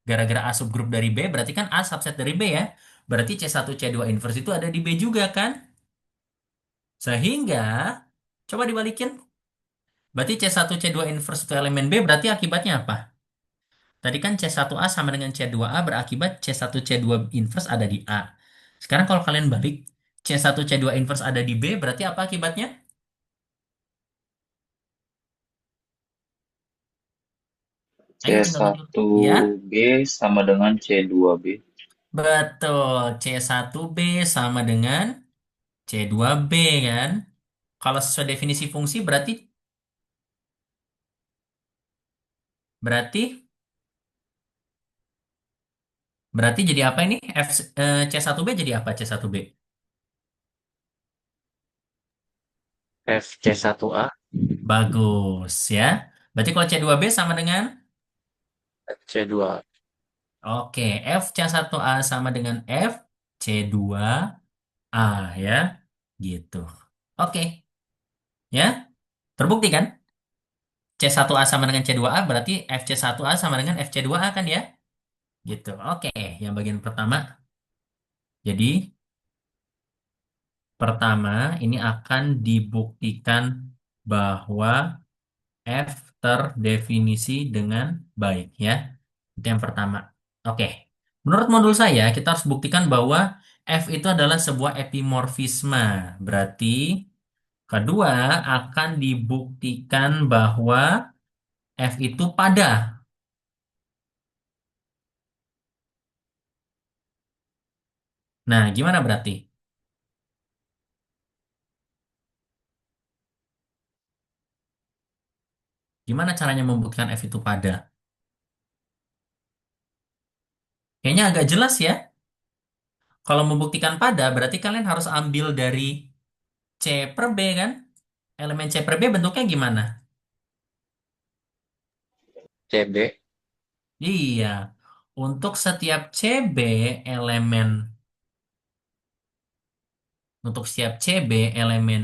Gara-gara A subgrup dari B, berarti kan A subset dari B ya. Berarti C1, C2 inverse itu ada di B juga kan? Sehingga, coba dibalikin. Berarti C1, C2 inverse itu elemen B, berarti akibatnya apa? Tadi kan C1A sama dengan C2A berakibat C1, C2 inverse ada di A. Sekarang kalau kalian balik, C1, C2 inverse ada di B, berarti apa akibatnya? Ayo tinggal tunjuk. Ya, C1B sama dengan C2B. betul. C1B sama dengan C2B kan? Kalau sesuai definisi fungsi berarti berarti jadi apa ini? C1B jadi apa C1B? F C1A Bagus ya. Berarti kalau C2B sama dengan C2. oke, F C1A sama dengan F C2A ya. Gitu. Oke, ya. Terbukti kan? C1A sama dengan C2A berarti FC1A sama dengan FC2A kan ya? Gitu. Oke, yang bagian pertama. Jadi, pertama ini akan dibuktikan bahwa F terdefinisi dengan baik ya. Itu yang pertama. Oke. Menurut modul saya, kita harus buktikan bahwa F itu adalah sebuah epimorfisme. Berarti kedua akan dibuktikan bahwa F itu pada. Nah, gimana berarti? Gimana caranya membuktikan F itu pada? Kayaknya agak jelas ya. Kalau membuktikan pada, berarti kalian harus ambil dari C per B kan? Elemen C per B bentuknya gimana? CB Iya. Untuk setiap CB elemen, untuk setiap CB elemen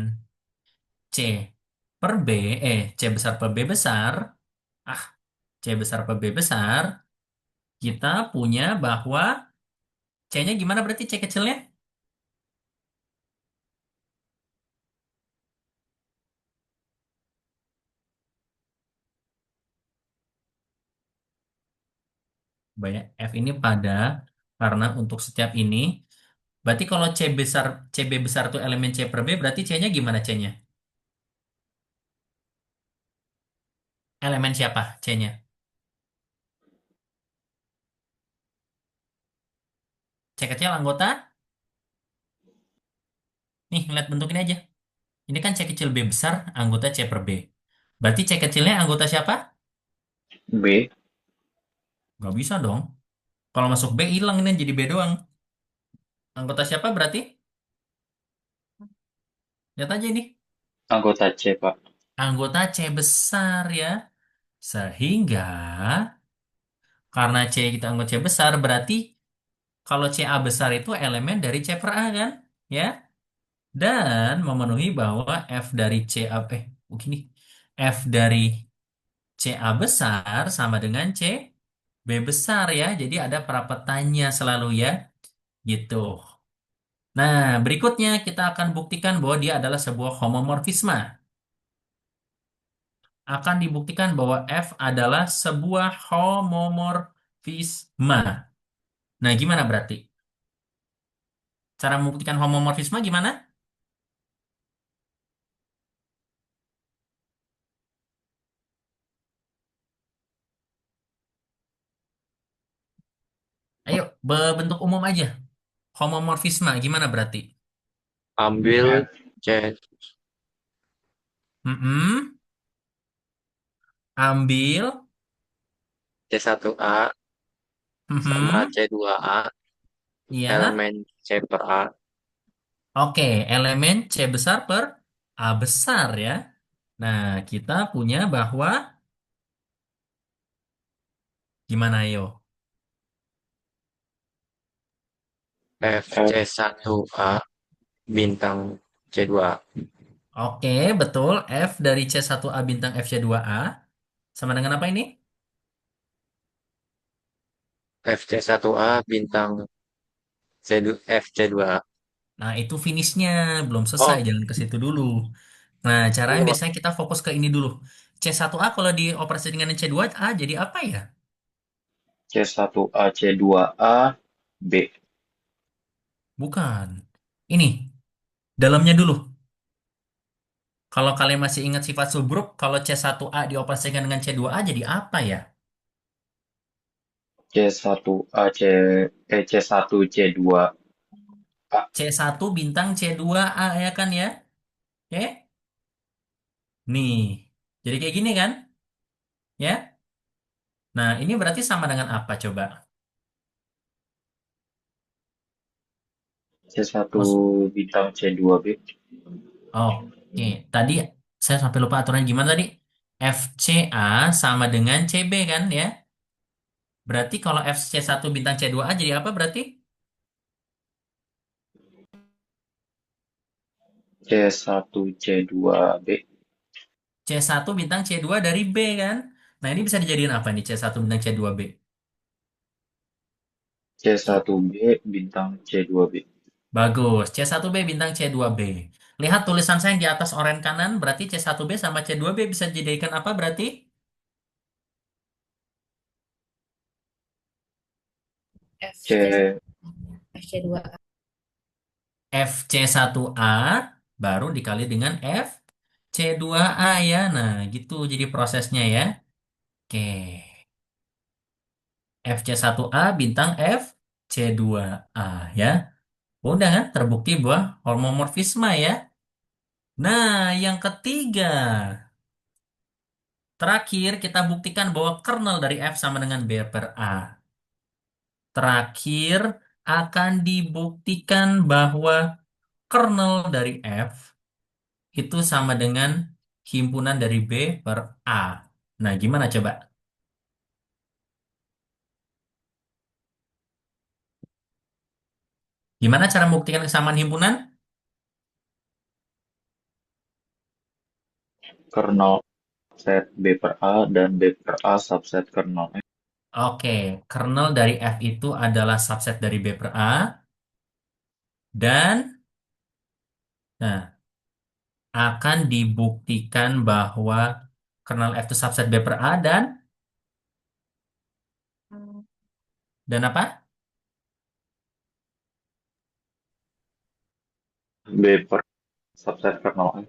C per B, C besar per B besar, ah, C besar per B besar, kita punya bahwa C-nya gimana berarti C kecilnya? Banyak F ini pada karena untuk setiap ini. Berarti kalau CB besar itu elemen C per B, berarti C-nya gimana C-nya? Elemen siapa C-nya? C kecil anggota? Nih, lihat bentuk ini aja. Ini kan C kecil B besar, anggota C per B. Berarti C kecilnya anggota siapa? B. Nggak bisa dong. Kalau masuk B hilang ini jadi B doang. Anggota siapa berarti? Lihat aja ini. Anggota C, Pak. Anggota C besar ya. Sehingga karena C kita anggota C besar berarti kalau CA besar itu elemen dari C per A kan? Ya. Dan memenuhi bahwa F dari CA begini. F dari CA besar sama dengan C B besar ya. Jadi ada perapatannya selalu ya. Gitu. Nah, berikutnya kita akan buktikan bahwa dia adalah sebuah homomorfisme. Akan dibuktikan bahwa F adalah sebuah homomorfisme. Nah, gimana berarti? Cara membuktikan homomorfisme gimana? Ayo, bentuk umum aja. Homomorfisme gimana berarti? Ambil C, Mm-mm. Ambil. C1A sama Mhm. C2A, Ya. elemen C per A. Oke, elemen C besar per A besar ya. Nah, kita punya bahwa gimana yo? F C1A bintang C2A. Oke, betul. F dari C1A bintang FC2A sama dengan apa ini? F C1A bintang C2, F C2A. Nah, itu finishnya. Belum selesai, Oh, jangan ke situ dulu. Nah, caranya iya, Pak. biasanya kita fokus ke ini dulu. C1A kalau dioperasi dengan C2A jadi apa ya? C1A, C2A, B. Bukan. Ini, dalamnya dulu. Kalau kalian masih ingat sifat subgrup, kalau C1A dioperasikan dengan C2A jadi apa ya? C1A, C1, C2A. C1 bintang C2A ya kan ya? Oke? Nih, jadi kayak gini kan? Ya? Nah, ini berarti sama dengan apa coba? C1 Mas, bintang C2B. oke. Tadi saya sampai lupa aturannya gimana tadi? FCA sama dengan CB kan ya? Berarti kalau FC1 bintang C2A jadi apa berarti? C1, C2B. C1 bintang C2 dari B kan? Nah, ini bisa dijadiin apa nih C1 bintang C2B? C1B bintang C2B. Bagus. C1B bintang C2B. Lihat tulisan saya yang di atas oren kanan, berarti C1B sama C2B bisa dijadikan apa berarti? FC C, FC2A. FC1A baru dikali dengan FC2A ya. Nah, gitu jadi prosesnya ya. Oke. FC1A bintang FC2A ya. Udah kan terbukti bahwa homomorfisme ya. Nah, yang ketiga. Terakhir, kita buktikan bahwa kernel dari F sama dengan B per A. Terakhir, akan dibuktikan bahwa kernel dari F itu sama dengan himpunan dari B per A. Nah, gimana coba? Gimana cara membuktikan kesamaan himpunan? kernel set B per A dan B per A subset kernel F. Oke, kernel dari F itu adalah subset dari B per A. Dan, nah, akan dibuktikan bahwa kernel F itu subset B per A dan Dan apa? B per subset kernel F.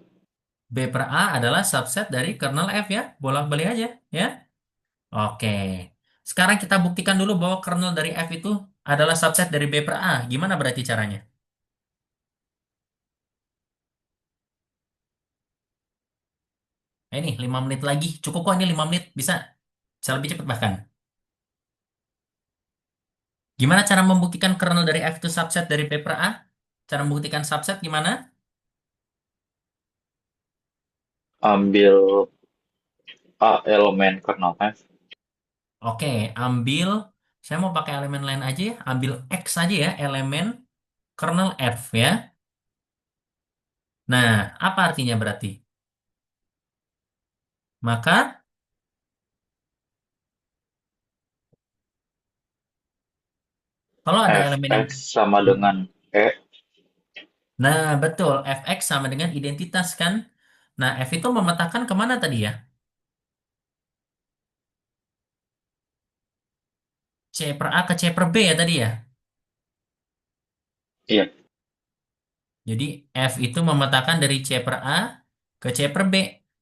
B per A adalah subset dari kernel F ya. Bolak-balik aja ya. Oke. Sekarang kita buktikan dulu bahwa kernel dari F itu adalah subset dari B per A. Gimana berarti caranya? Ini 5 menit lagi. Cukup kok ini 5 menit. Bisa. Bisa lebih cepat bahkan. Gimana cara membuktikan kernel dari F itu subset dari B per A? Cara membuktikan subset gimana? Ambil A elemen kernel F. Oke, ambil. Saya mau pakai elemen lain aja ya. Ambil X aja ya. Elemen kernel F ya. Nah, apa artinya berarti? Maka kalau ada elemen yang Fx sama dengan E. Nah, betul. Fx sama dengan identitas kan? Nah, F itu memetakan kemana tadi ya? C per A ke C per B ya tadi ya? Iya, Jadi F itu memetakan dari C per A ke C per B.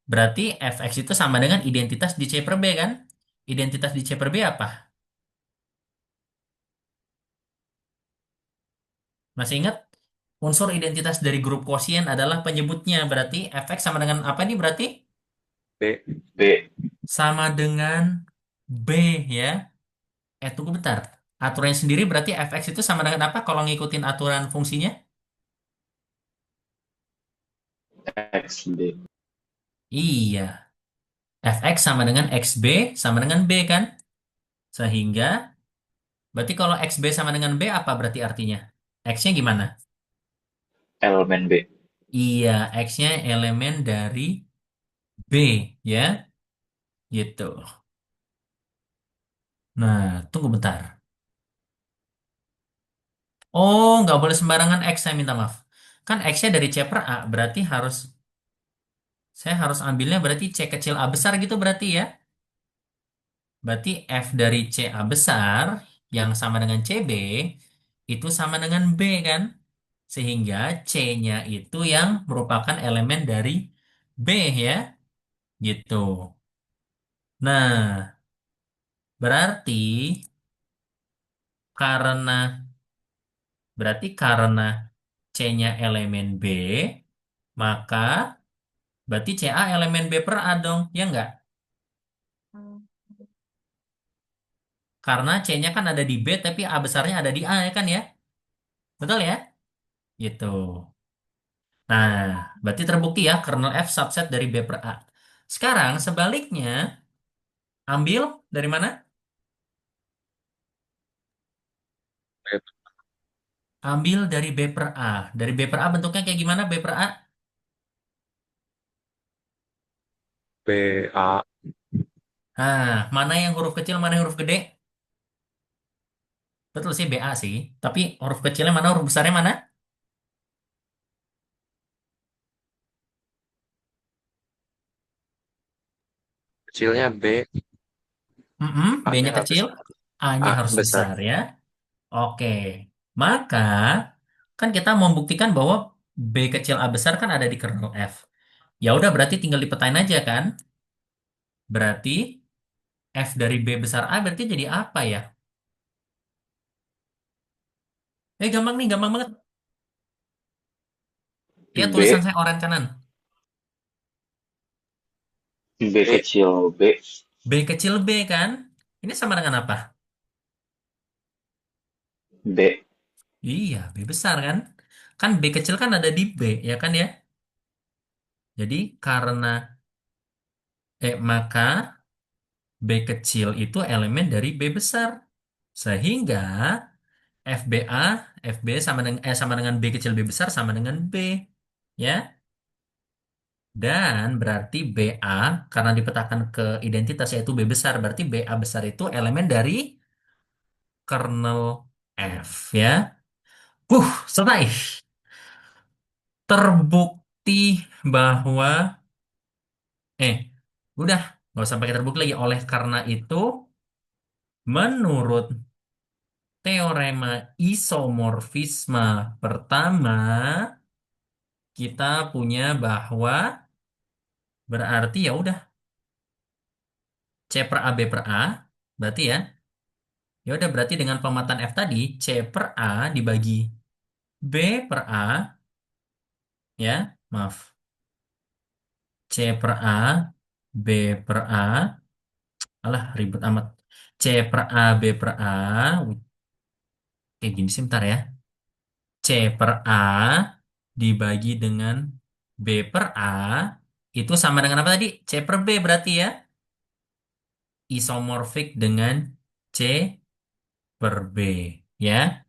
Berarti Fx itu sama dengan identitas di C per B kan? Identitas di C per B apa? Masih ingat? Unsur identitas dari grup quotient adalah penyebutnya. Berarti Fx sama dengan apa nih berarti? B. B. Sama dengan B ya. Tunggu bentar. Aturannya sendiri berarti Fx itu sama dengan apa kalau ngikutin aturan fungsinya? X B. Iya. Fx sama dengan xb sama dengan b kan? Sehingga berarti kalau xb sama dengan b apa berarti artinya? X-nya gimana? Elemen B. Iya, X-nya elemen dari B ya. Gitu. Nah, tunggu bentar. Oh, nggak boleh sembarangan X, saya minta maaf. Kan X-nya dari C per A, berarti saya harus ambilnya berarti C kecil A besar gitu berarti ya. Berarti F dari C A besar yang sama dengan CB itu sama dengan B kan? Sehingga C-nya itu yang merupakan elemen dari B ya, gitu. Nah, berarti karena karena C-nya elemen B, maka berarti CA elemen B per A dong, ya enggak? Karena C-nya kan ada di B, tapi A besarnya ada di A ya kan ya? Betul ya? Gitu. Nah, berarti terbukti ya kernel F subset dari B per A. Sekarang sebaliknya, ambil dari mana? Ambil dari B per A. Dari B per A bentuknya kayak gimana B per A? B. A. Nah, mana yang huruf kecil, mana yang huruf gede? Betul sih BA sih. Tapi huruf kecilnya mana, huruf besarnya mana? Kecilnya B. B-nya A-nya kecil, habis. A-nya A harus besar. besar ya. Oke. Maka, kan kita membuktikan bahwa B kecil A besar kan ada di kernel F. Ya udah berarti tinggal dipetain aja kan? Berarti F dari B besar A berarti jadi apa ya? Gampang nih, gampang banget. Lihat tulisan B. saya oran kanan. B B. kecil B. B kecil B kan? Ini sama dengan apa? B. Iya, B besar kan? Kan B kecil kan ada di B, ya kan ya? Jadi maka B kecil itu elemen dari B besar. Sehingga FBA, FB sama dengan B kecil B besar sama dengan B. Ya. Dan berarti BA karena dipetakan ke identitas yaitu B besar, berarti BA besar itu elemen dari kernel F ya. Selesai. Terbukti bahwa eh udah nggak usah pakai terbukti lagi. Oleh karena itu, menurut teorema isomorfisme pertama, kita punya bahwa berarti ya udah C per A B per A, berarti ya udah berarti dengan pemetaan F tadi C per A dibagi B per A, ya maaf, C per A B per A, alah ribet amat, C per A B per A, kayak gini sih bentar ya, C per A dibagi dengan B per A itu sama dengan apa tadi? C per B berarti ya isomorfik dengan C per B, ya.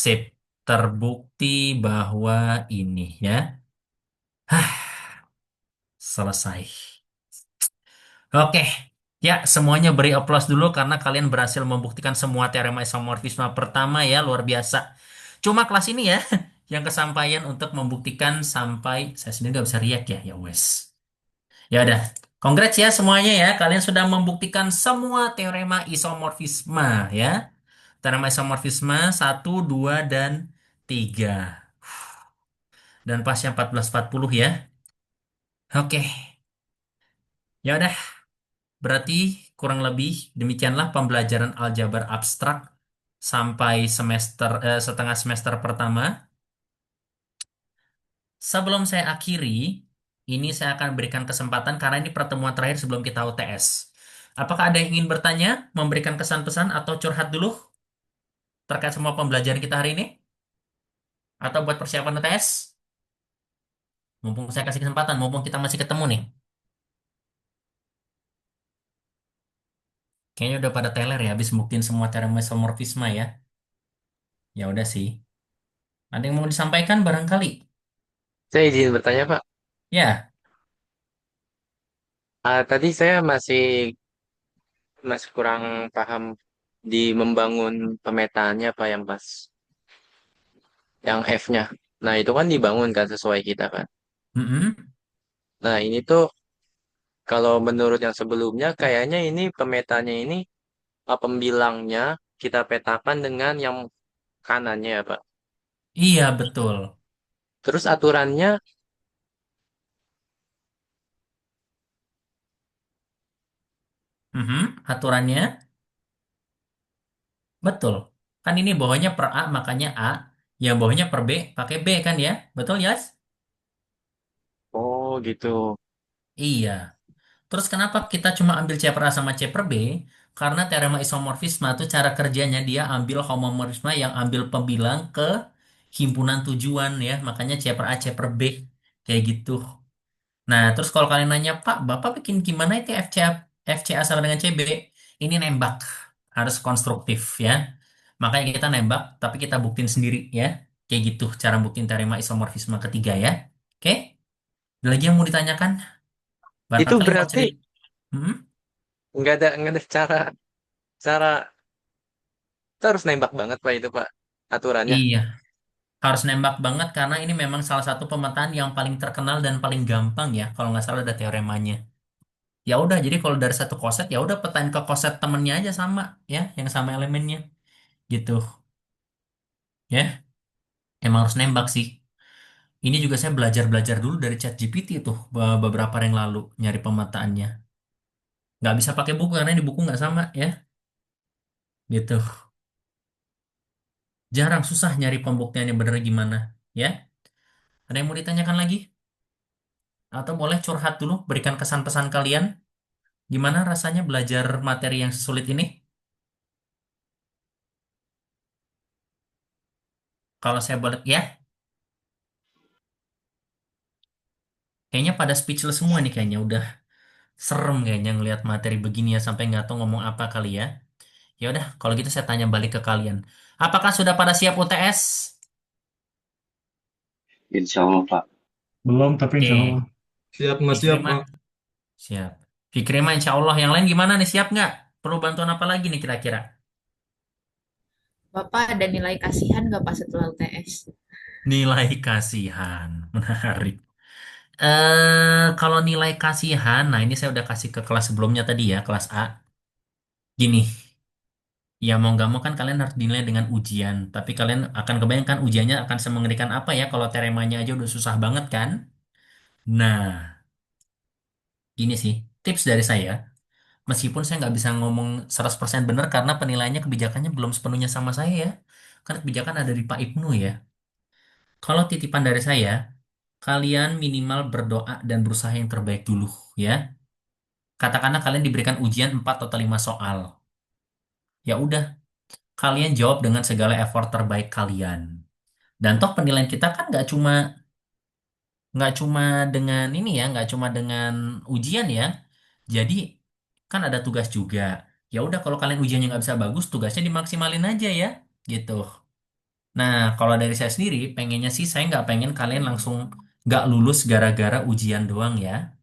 Sip, terbukti bahwa ini ya. Hah, selesai. Oke, ya semuanya beri aplaus dulu karena kalian berhasil membuktikan semua teorema isomorfisme pertama ya, luar biasa. Cuma kelas ini ya yang kesampaian untuk membuktikan sampai saya sendiri nggak bisa riak ya, ya wes. Ya udah, congrats ya semuanya ya, kalian sudah membuktikan semua teorema isomorfisme ya. Teorema isomorfisme satu, 2, dan 3. Dan pasnya 1440 ya. Oke, ya udah. Berarti kurang lebih demikianlah pembelajaran aljabar abstrak sampai setengah semester pertama. Sebelum saya akhiri, ini saya akan berikan kesempatan karena ini pertemuan terakhir sebelum kita UTS. Apakah ada yang ingin bertanya, memberikan kesan-pesan atau curhat dulu terkait semua pembelajaran kita hari ini? Atau buat persiapan UTS? Mumpung saya kasih kesempatan, mumpung kita masih ketemu nih. Kayaknya udah pada teler ya, habis buktiin semua teorema isomorfisme ya. Ya udah sih. Ada yang mau disampaikan barangkali? Saya izin bertanya, Pak. Ya, Tadi saya masih masih kurang paham di membangun pemetaannya, Pak, yang pas yang F-nya. Nah, itu kan dibangun kan sesuai kita kan. mm-mm. Nah, ini tuh kalau menurut yang sebelumnya kayaknya ini pemetanya ini pembilangnya kita petakan dengan yang kanannya ya, Pak. Iya betul. Terus aturannya Aturannya betul. Kan ini bawahnya per A makanya A, yang bawahnya per B pakai B kan ya? Betul ya? oh gitu. Iya. Terus kenapa kita cuma ambil C per A sama C per B? Karena teorema isomorfisme itu cara kerjanya dia ambil homomorfisme yang ambil pembilang ke himpunan tujuan ya. Makanya C per A, C per B. Kayak gitu. Nah, terus kalau kalian nanya, Pak, Bapak bikin gimana itu FCA sama dengan CB? Ini nembak, harus konstruktif ya. Makanya kita nembak, tapi kita buktiin sendiri ya. Kayak gitu cara buktiin teorema isomorfisme ketiga ya. Oke? Ada lagi yang mau ditanyakan? Itu Barangkali mau berarti cerita. Hmm? nggak ada cara cara kita harus nembak banget Pak itu Pak aturannya. Iya, harus nembak banget karena ini memang salah satu pemetaan yang paling terkenal dan paling gampang ya. Kalau nggak salah ada teoremanya. Ya udah, jadi kalau dari satu koset ya udah petain ke koset temennya aja sama ya, yang sama elemennya gitu ya. Emang harus nembak sih. Ini juga saya belajar-belajar dulu dari ChatGPT tuh beberapa hari yang lalu nyari pemetaannya. Nggak bisa pakai buku karena di buku nggak sama ya. Gitu. Jarang susah nyari pembuktiannya bener gimana. Ya. Ada yang mau ditanyakan lagi? Atau boleh curhat dulu, berikan kesan pesan kalian. Gimana rasanya belajar materi yang sulit ini? Kalau saya boleh, ya, kayaknya pada speechless semua nih kayaknya. Udah serem kayaknya ngelihat materi begini ya sampai nggak tahu ngomong apa kali ya. Ya udah, kalau gitu saya tanya balik ke kalian. Apakah sudah pada siap UTS? Insya Allah, Pak. Belum, tapi insya Allah. Oke, Siap, Mas, Fikri siap, mah Pak. siap. Fikri mah insya Allah. Yang lain gimana nih? Siap nggak? Perlu bantuan apa lagi nih kira-kira? Bapak ada nilai kasihan nggak pas setelah UTS? Nilai kasihan. Menarik. Kalau nilai kasihan, nah ini saya udah kasih ke kelas sebelumnya tadi ya, kelas A. Gini, Ya mau nggak mau kan kalian harus dinilai dengan ujian. Tapi kalian akan kebayangkan ujiannya akan semengerikan apa ya kalau teoremanya aja udah susah banget kan? Nah, ini sih tips dari saya. Meskipun saya nggak bisa ngomong 100% benar karena penilaiannya kebijakannya belum sepenuhnya sama saya ya. Karena kebijakan ada di Pak Ibnu ya. Kalau titipan dari saya, kalian minimal berdoa dan berusaha yang terbaik dulu ya. Katakanlah kalian diberikan ujian 4 atau 5 soal. Ya udah, kalian jawab dengan segala effort terbaik kalian. Dan toh penilaian kita kan nggak cuma dengan ini ya, nggak cuma dengan ujian ya. Jadi kan ada tugas juga. Ya udah kalau kalian ujiannya nggak bisa bagus, tugasnya dimaksimalin aja ya, gitu. Nah kalau dari saya sendiri, pengennya sih saya nggak pengen kalian langsung nggak lulus gara-gara ujian doang ya.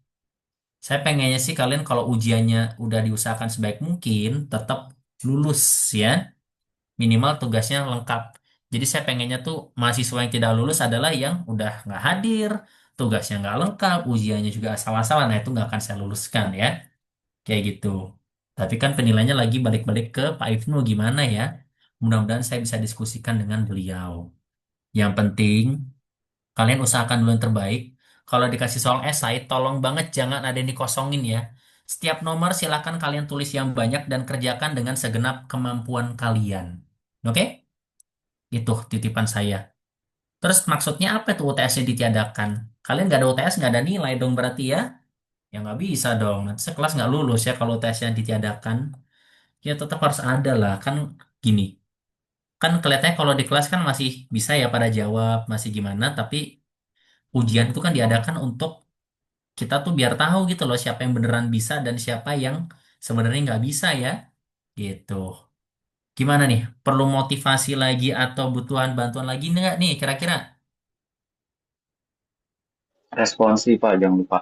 Saya pengennya sih kalian kalau ujiannya udah diusahakan sebaik mungkin, tetap lulus ya. Minimal tugasnya lengkap. Jadi saya pengennya tuh mahasiswa yang tidak lulus adalah yang udah nggak hadir, tugasnya nggak lengkap, ujiannya juga asal-asalan. Nah itu nggak akan saya luluskan ya, kayak gitu. Tapi kan penilaiannya lagi balik-balik ke Pak Ibnu gimana ya. Mudah-mudahan saya bisa diskusikan dengan beliau. Yang penting kalian usahakan dulu yang terbaik. Kalau dikasih soal esai, tolong banget jangan ada yang dikosongin ya. Setiap nomor silakan kalian tulis yang banyak dan kerjakan dengan segenap kemampuan kalian. Oke? Itu titipan saya. Terus maksudnya apa tuh UTS-nya ditiadakan? Kalian nggak ada UTS, nggak ada nilai dong berarti ya? Ya nggak bisa dong. Nanti sekelas nggak lulus ya kalau UTS-nya ditiadakan. Ya tetap harus ada lah. Kan gini. Kan kelihatannya kalau di kelas kan masih bisa ya pada jawab, masih gimana. Tapi ujian itu kan diadakan untuk kita tuh biar tahu gitu loh siapa yang beneran bisa dan siapa yang sebenarnya nggak bisa ya. Gitu. Gimana nih? Perlu motivasi lagi atau butuhan bantuan lagi nggak nih kira-kira? Responsi Pak, jangan lupa.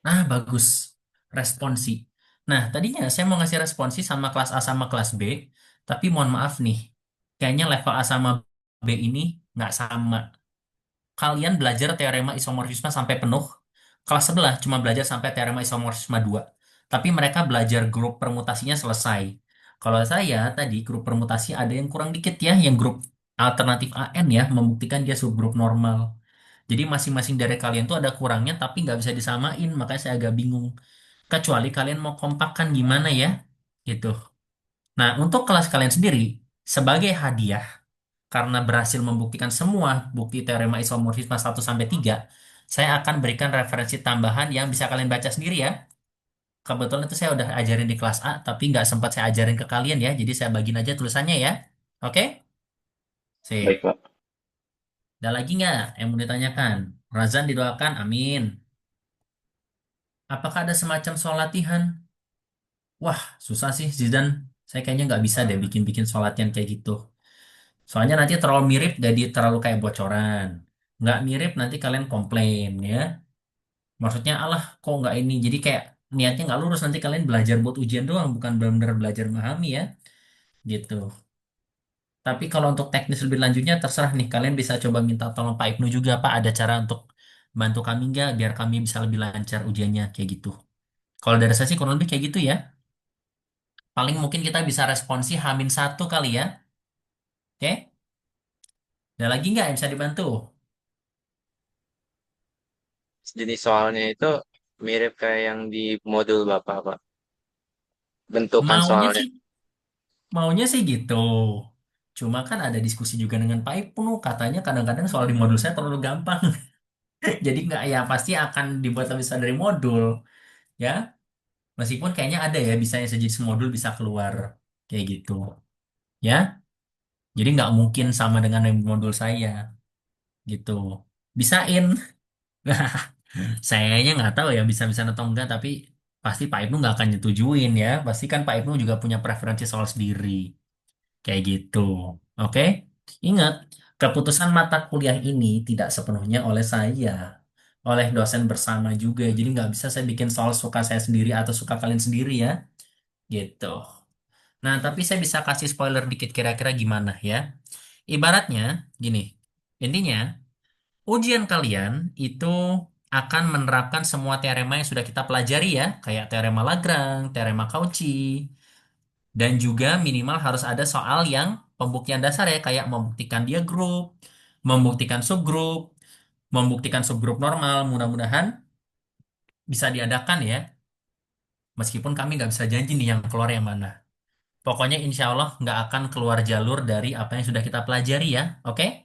Nah, bagus. Responsi. Nah, tadinya saya mau ngasih responsi sama kelas A sama kelas B, tapi mohon maaf nih. Kayaknya level A sama B ini nggak sama. Kalian belajar teorema isomorfisme sampai penuh. Kelas sebelah cuma belajar sampai teorema isomorfisme 2. Tapi mereka belajar grup permutasinya selesai. Kalau saya tadi grup permutasi ada yang kurang dikit ya, yang grup alternatif AN ya, membuktikan dia subgrup normal. Jadi masing-masing dari kalian tuh ada kurangnya tapi nggak bisa disamain, makanya saya agak bingung. Kecuali kalian mau kompakkan gimana ya, gitu. Nah, untuk kelas kalian sendiri, sebagai hadiah, karena berhasil membuktikan semua bukti teorema isomorfisme 1 sampai 3, saya akan berikan referensi tambahan yang bisa kalian baca sendiri ya. Kebetulan itu saya udah ajarin di kelas A, tapi nggak sempat saya ajarin ke kalian ya, jadi saya bagiin aja tulisannya ya. Oke? Baik, Sip. Pak. Ada lagi nggak yang mau ditanyakan? Razan didoakan, amin. Apakah ada semacam soal latihan? Wah, susah sih Zidan. Saya kayaknya nggak bisa deh bikin-bikin soal latihan kayak gitu. Soalnya nanti terlalu mirip jadi terlalu kayak bocoran. Nggak mirip nanti kalian komplain ya. Maksudnya alah kok nggak ini. Jadi kayak niatnya nggak lurus nanti kalian belajar buat ujian doang. Bukan benar-benar belajar memahami ya. Gitu. Tapi kalau untuk teknis lebih lanjutnya terserah nih. Kalian bisa coba minta tolong Pak Ibnu juga. Pak ada cara untuk bantu kami nggak biar kami bisa lebih lancar ujiannya kayak gitu. Kalau dari saya sih kurang lebih kayak gitu ya. Paling mungkin kita bisa responsi H-1 kali ya. Oke? Ada lagi nggak yang bisa dibantu? Jenis soalnya itu mirip kayak yang di modul Bapak, Pak. Bentukan Maunya soalnya. sih, maunya sih gitu. Cuma kan ada diskusi juga dengan Pak Ibnu, katanya kadang-kadang soal di modul saya terlalu gampang. Jadi nggak ya pasti akan dibuat lebih susah dari modul, ya. Meskipun kayaknya ada ya bisa yang sejenis modul bisa keluar kayak gitu, ya. Jadi nggak mungkin sama dengan yang modul saya, gitu. Bisain. Sayanya nggak tahu ya bisa-bisa atau enggak, tapi pasti Pak Ibnu nggak akan nyetujuin ya. Pasti kan Pak Ibnu juga punya preferensi soal sendiri. Kayak gitu. Oke? Ingat, keputusan mata kuliah ini tidak sepenuhnya oleh saya. Oleh dosen bersama juga. Jadi nggak bisa saya bikin soal suka saya sendiri atau suka kalian sendiri ya. Gitu. Nah, tapi saya bisa kasih spoiler dikit kira-kira gimana ya. Ibaratnya, gini. Intinya, ujian kalian itu akan menerapkan semua teorema yang sudah kita pelajari ya. Kayak teorema Lagrange, teorema Cauchy, Dan juga minimal harus ada soal yang pembuktian dasar ya, kayak membuktikan dia grup, membuktikan subgrup, membuktikan subgrup normal. Mudah-mudahan bisa diadakan ya. Meskipun kami nggak bisa janji nih yang keluar yang mana. Pokoknya insya Allah nggak akan keluar jalur dari apa yang sudah kita pelajari ya. Oke?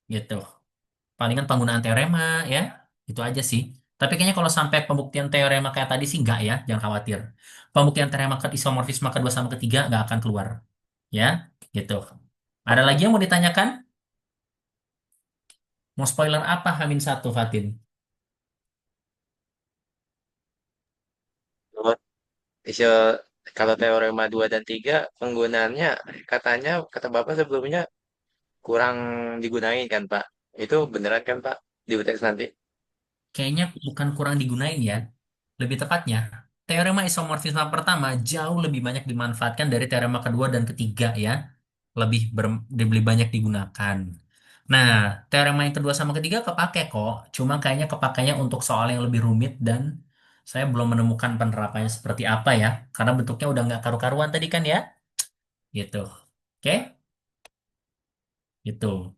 Gitu. Palingan penggunaan teorema ya. Itu aja sih. Tapi kayaknya kalau sampai pembuktian teorema kayak tadi sih nggak ya. Jangan khawatir. Pembuktian teorema ke isomorfisme kedua sama ketiga nggak akan keluar. Ya. Gitu. Ada lagi yang mau ditanyakan? Mau spoiler apa Hamin satu Fatin? Buat iso kalau teorema 2 dan 3 penggunaannya katanya kata Bapak sebelumnya kurang digunain kan Pak? Itu beneran kan Pak di UTS nanti? Kayaknya bukan kurang digunain ya. Lebih tepatnya, teorema isomorfisme pertama jauh lebih banyak dimanfaatkan dari teorema kedua dan ketiga ya. Lebih banyak digunakan. Nah, teorema yang kedua sama ketiga kepake kok. Cuma kayaknya kepakainya untuk soal yang lebih rumit dan saya belum menemukan penerapannya seperti apa ya. Karena bentuknya udah nggak karu-karuan tadi kan ya. Gitu. Oke? Gitu.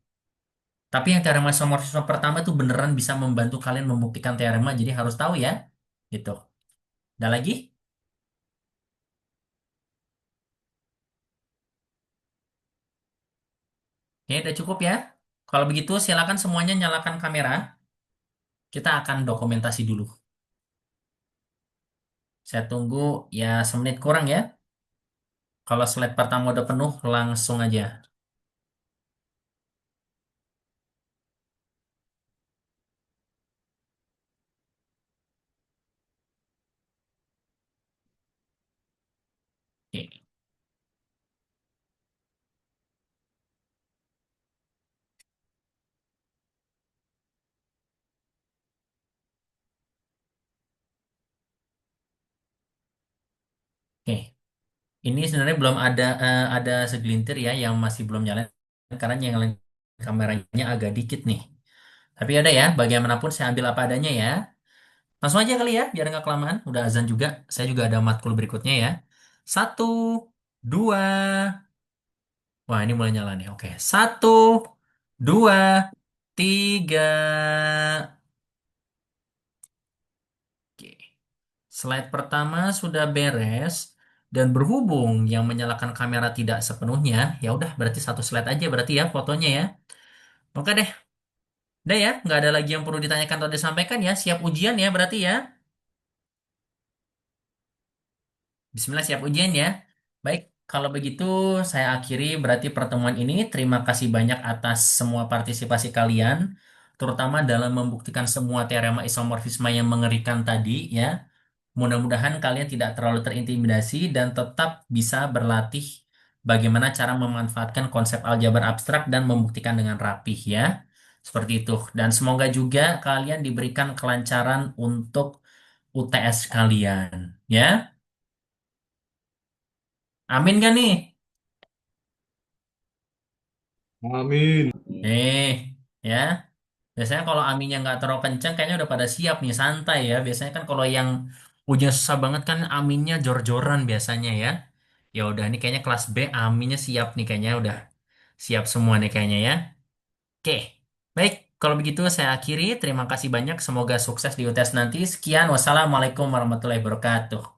Tapi yang teorema isomorfisme pertama itu beneran bisa membantu kalian membuktikan teorema, jadi harus tahu ya. Gitu. Ada lagi? Oke, udah cukup ya. Kalau begitu, silakan semuanya nyalakan kamera. Kita akan dokumentasi dulu. Saya tunggu ya semenit kurang ya. Kalau slide pertama udah penuh, langsung aja. Oke, oke. Ini sebenarnya belum ada segelintir ya yang masih belum nyala karena yang lain kameranya agak dikit nih. Tapi ada ya, bagaimanapun saya ambil apa adanya ya. Langsung aja kali ya, biar nggak kelamaan. Udah azan juga. Saya juga ada matkul berikutnya ya. Satu, dua. Wah, ini mulai nyala nih. Oke, satu, dua, tiga. Oke. Slide pertama sudah beres dan berhubung yang menyalakan kamera tidak sepenuhnya, ya udah berarti satu slide aja berarti ya fotonya ya. Oke deh, udah ya, nggak ada lagi yang perlu ditanyakan atau disampaikan ya. Siap ujian ya berarti ya. Bismillah siap ujian ya. Baik, kalau begitu saya akhiri berarti pertemuan ini. Terima kasih banyak atas semua partisipasi kalian, terutama dalam membuktikan semua teorema isomorfisme yang mengerikan tadi ya. Mudah-mudahan kalian tidak terlalu terintimidasi dan tetap bisa berlatih bagaimana cara memanfaatkan konsep aljabar abstrak dan membuktikan dengan rapih ya. Seperti itu. Dan semoga juga kalian diberikan kelancaran untuk UTS kalian ya. Amin gak nih? Amin. Ya. Biasanya kalau aminnya nggak terlalu kencang, kayaknya udah pada siap nih, santai ya. Biasanya kan kalau yang ujian susah banget kan aminnya jor-joran biasanya ya. Ya udah, nih kayaknya kelas B aminnya siap nih kayaknya udah siap semua nih kayaknya ya. Oke, baik. Kalau begitu saya akhiri. Terima kasih banyak. Semoga sukses di UTS nanti. Sekian. Wassalamualaikum warahmatullahi wabarakatuh.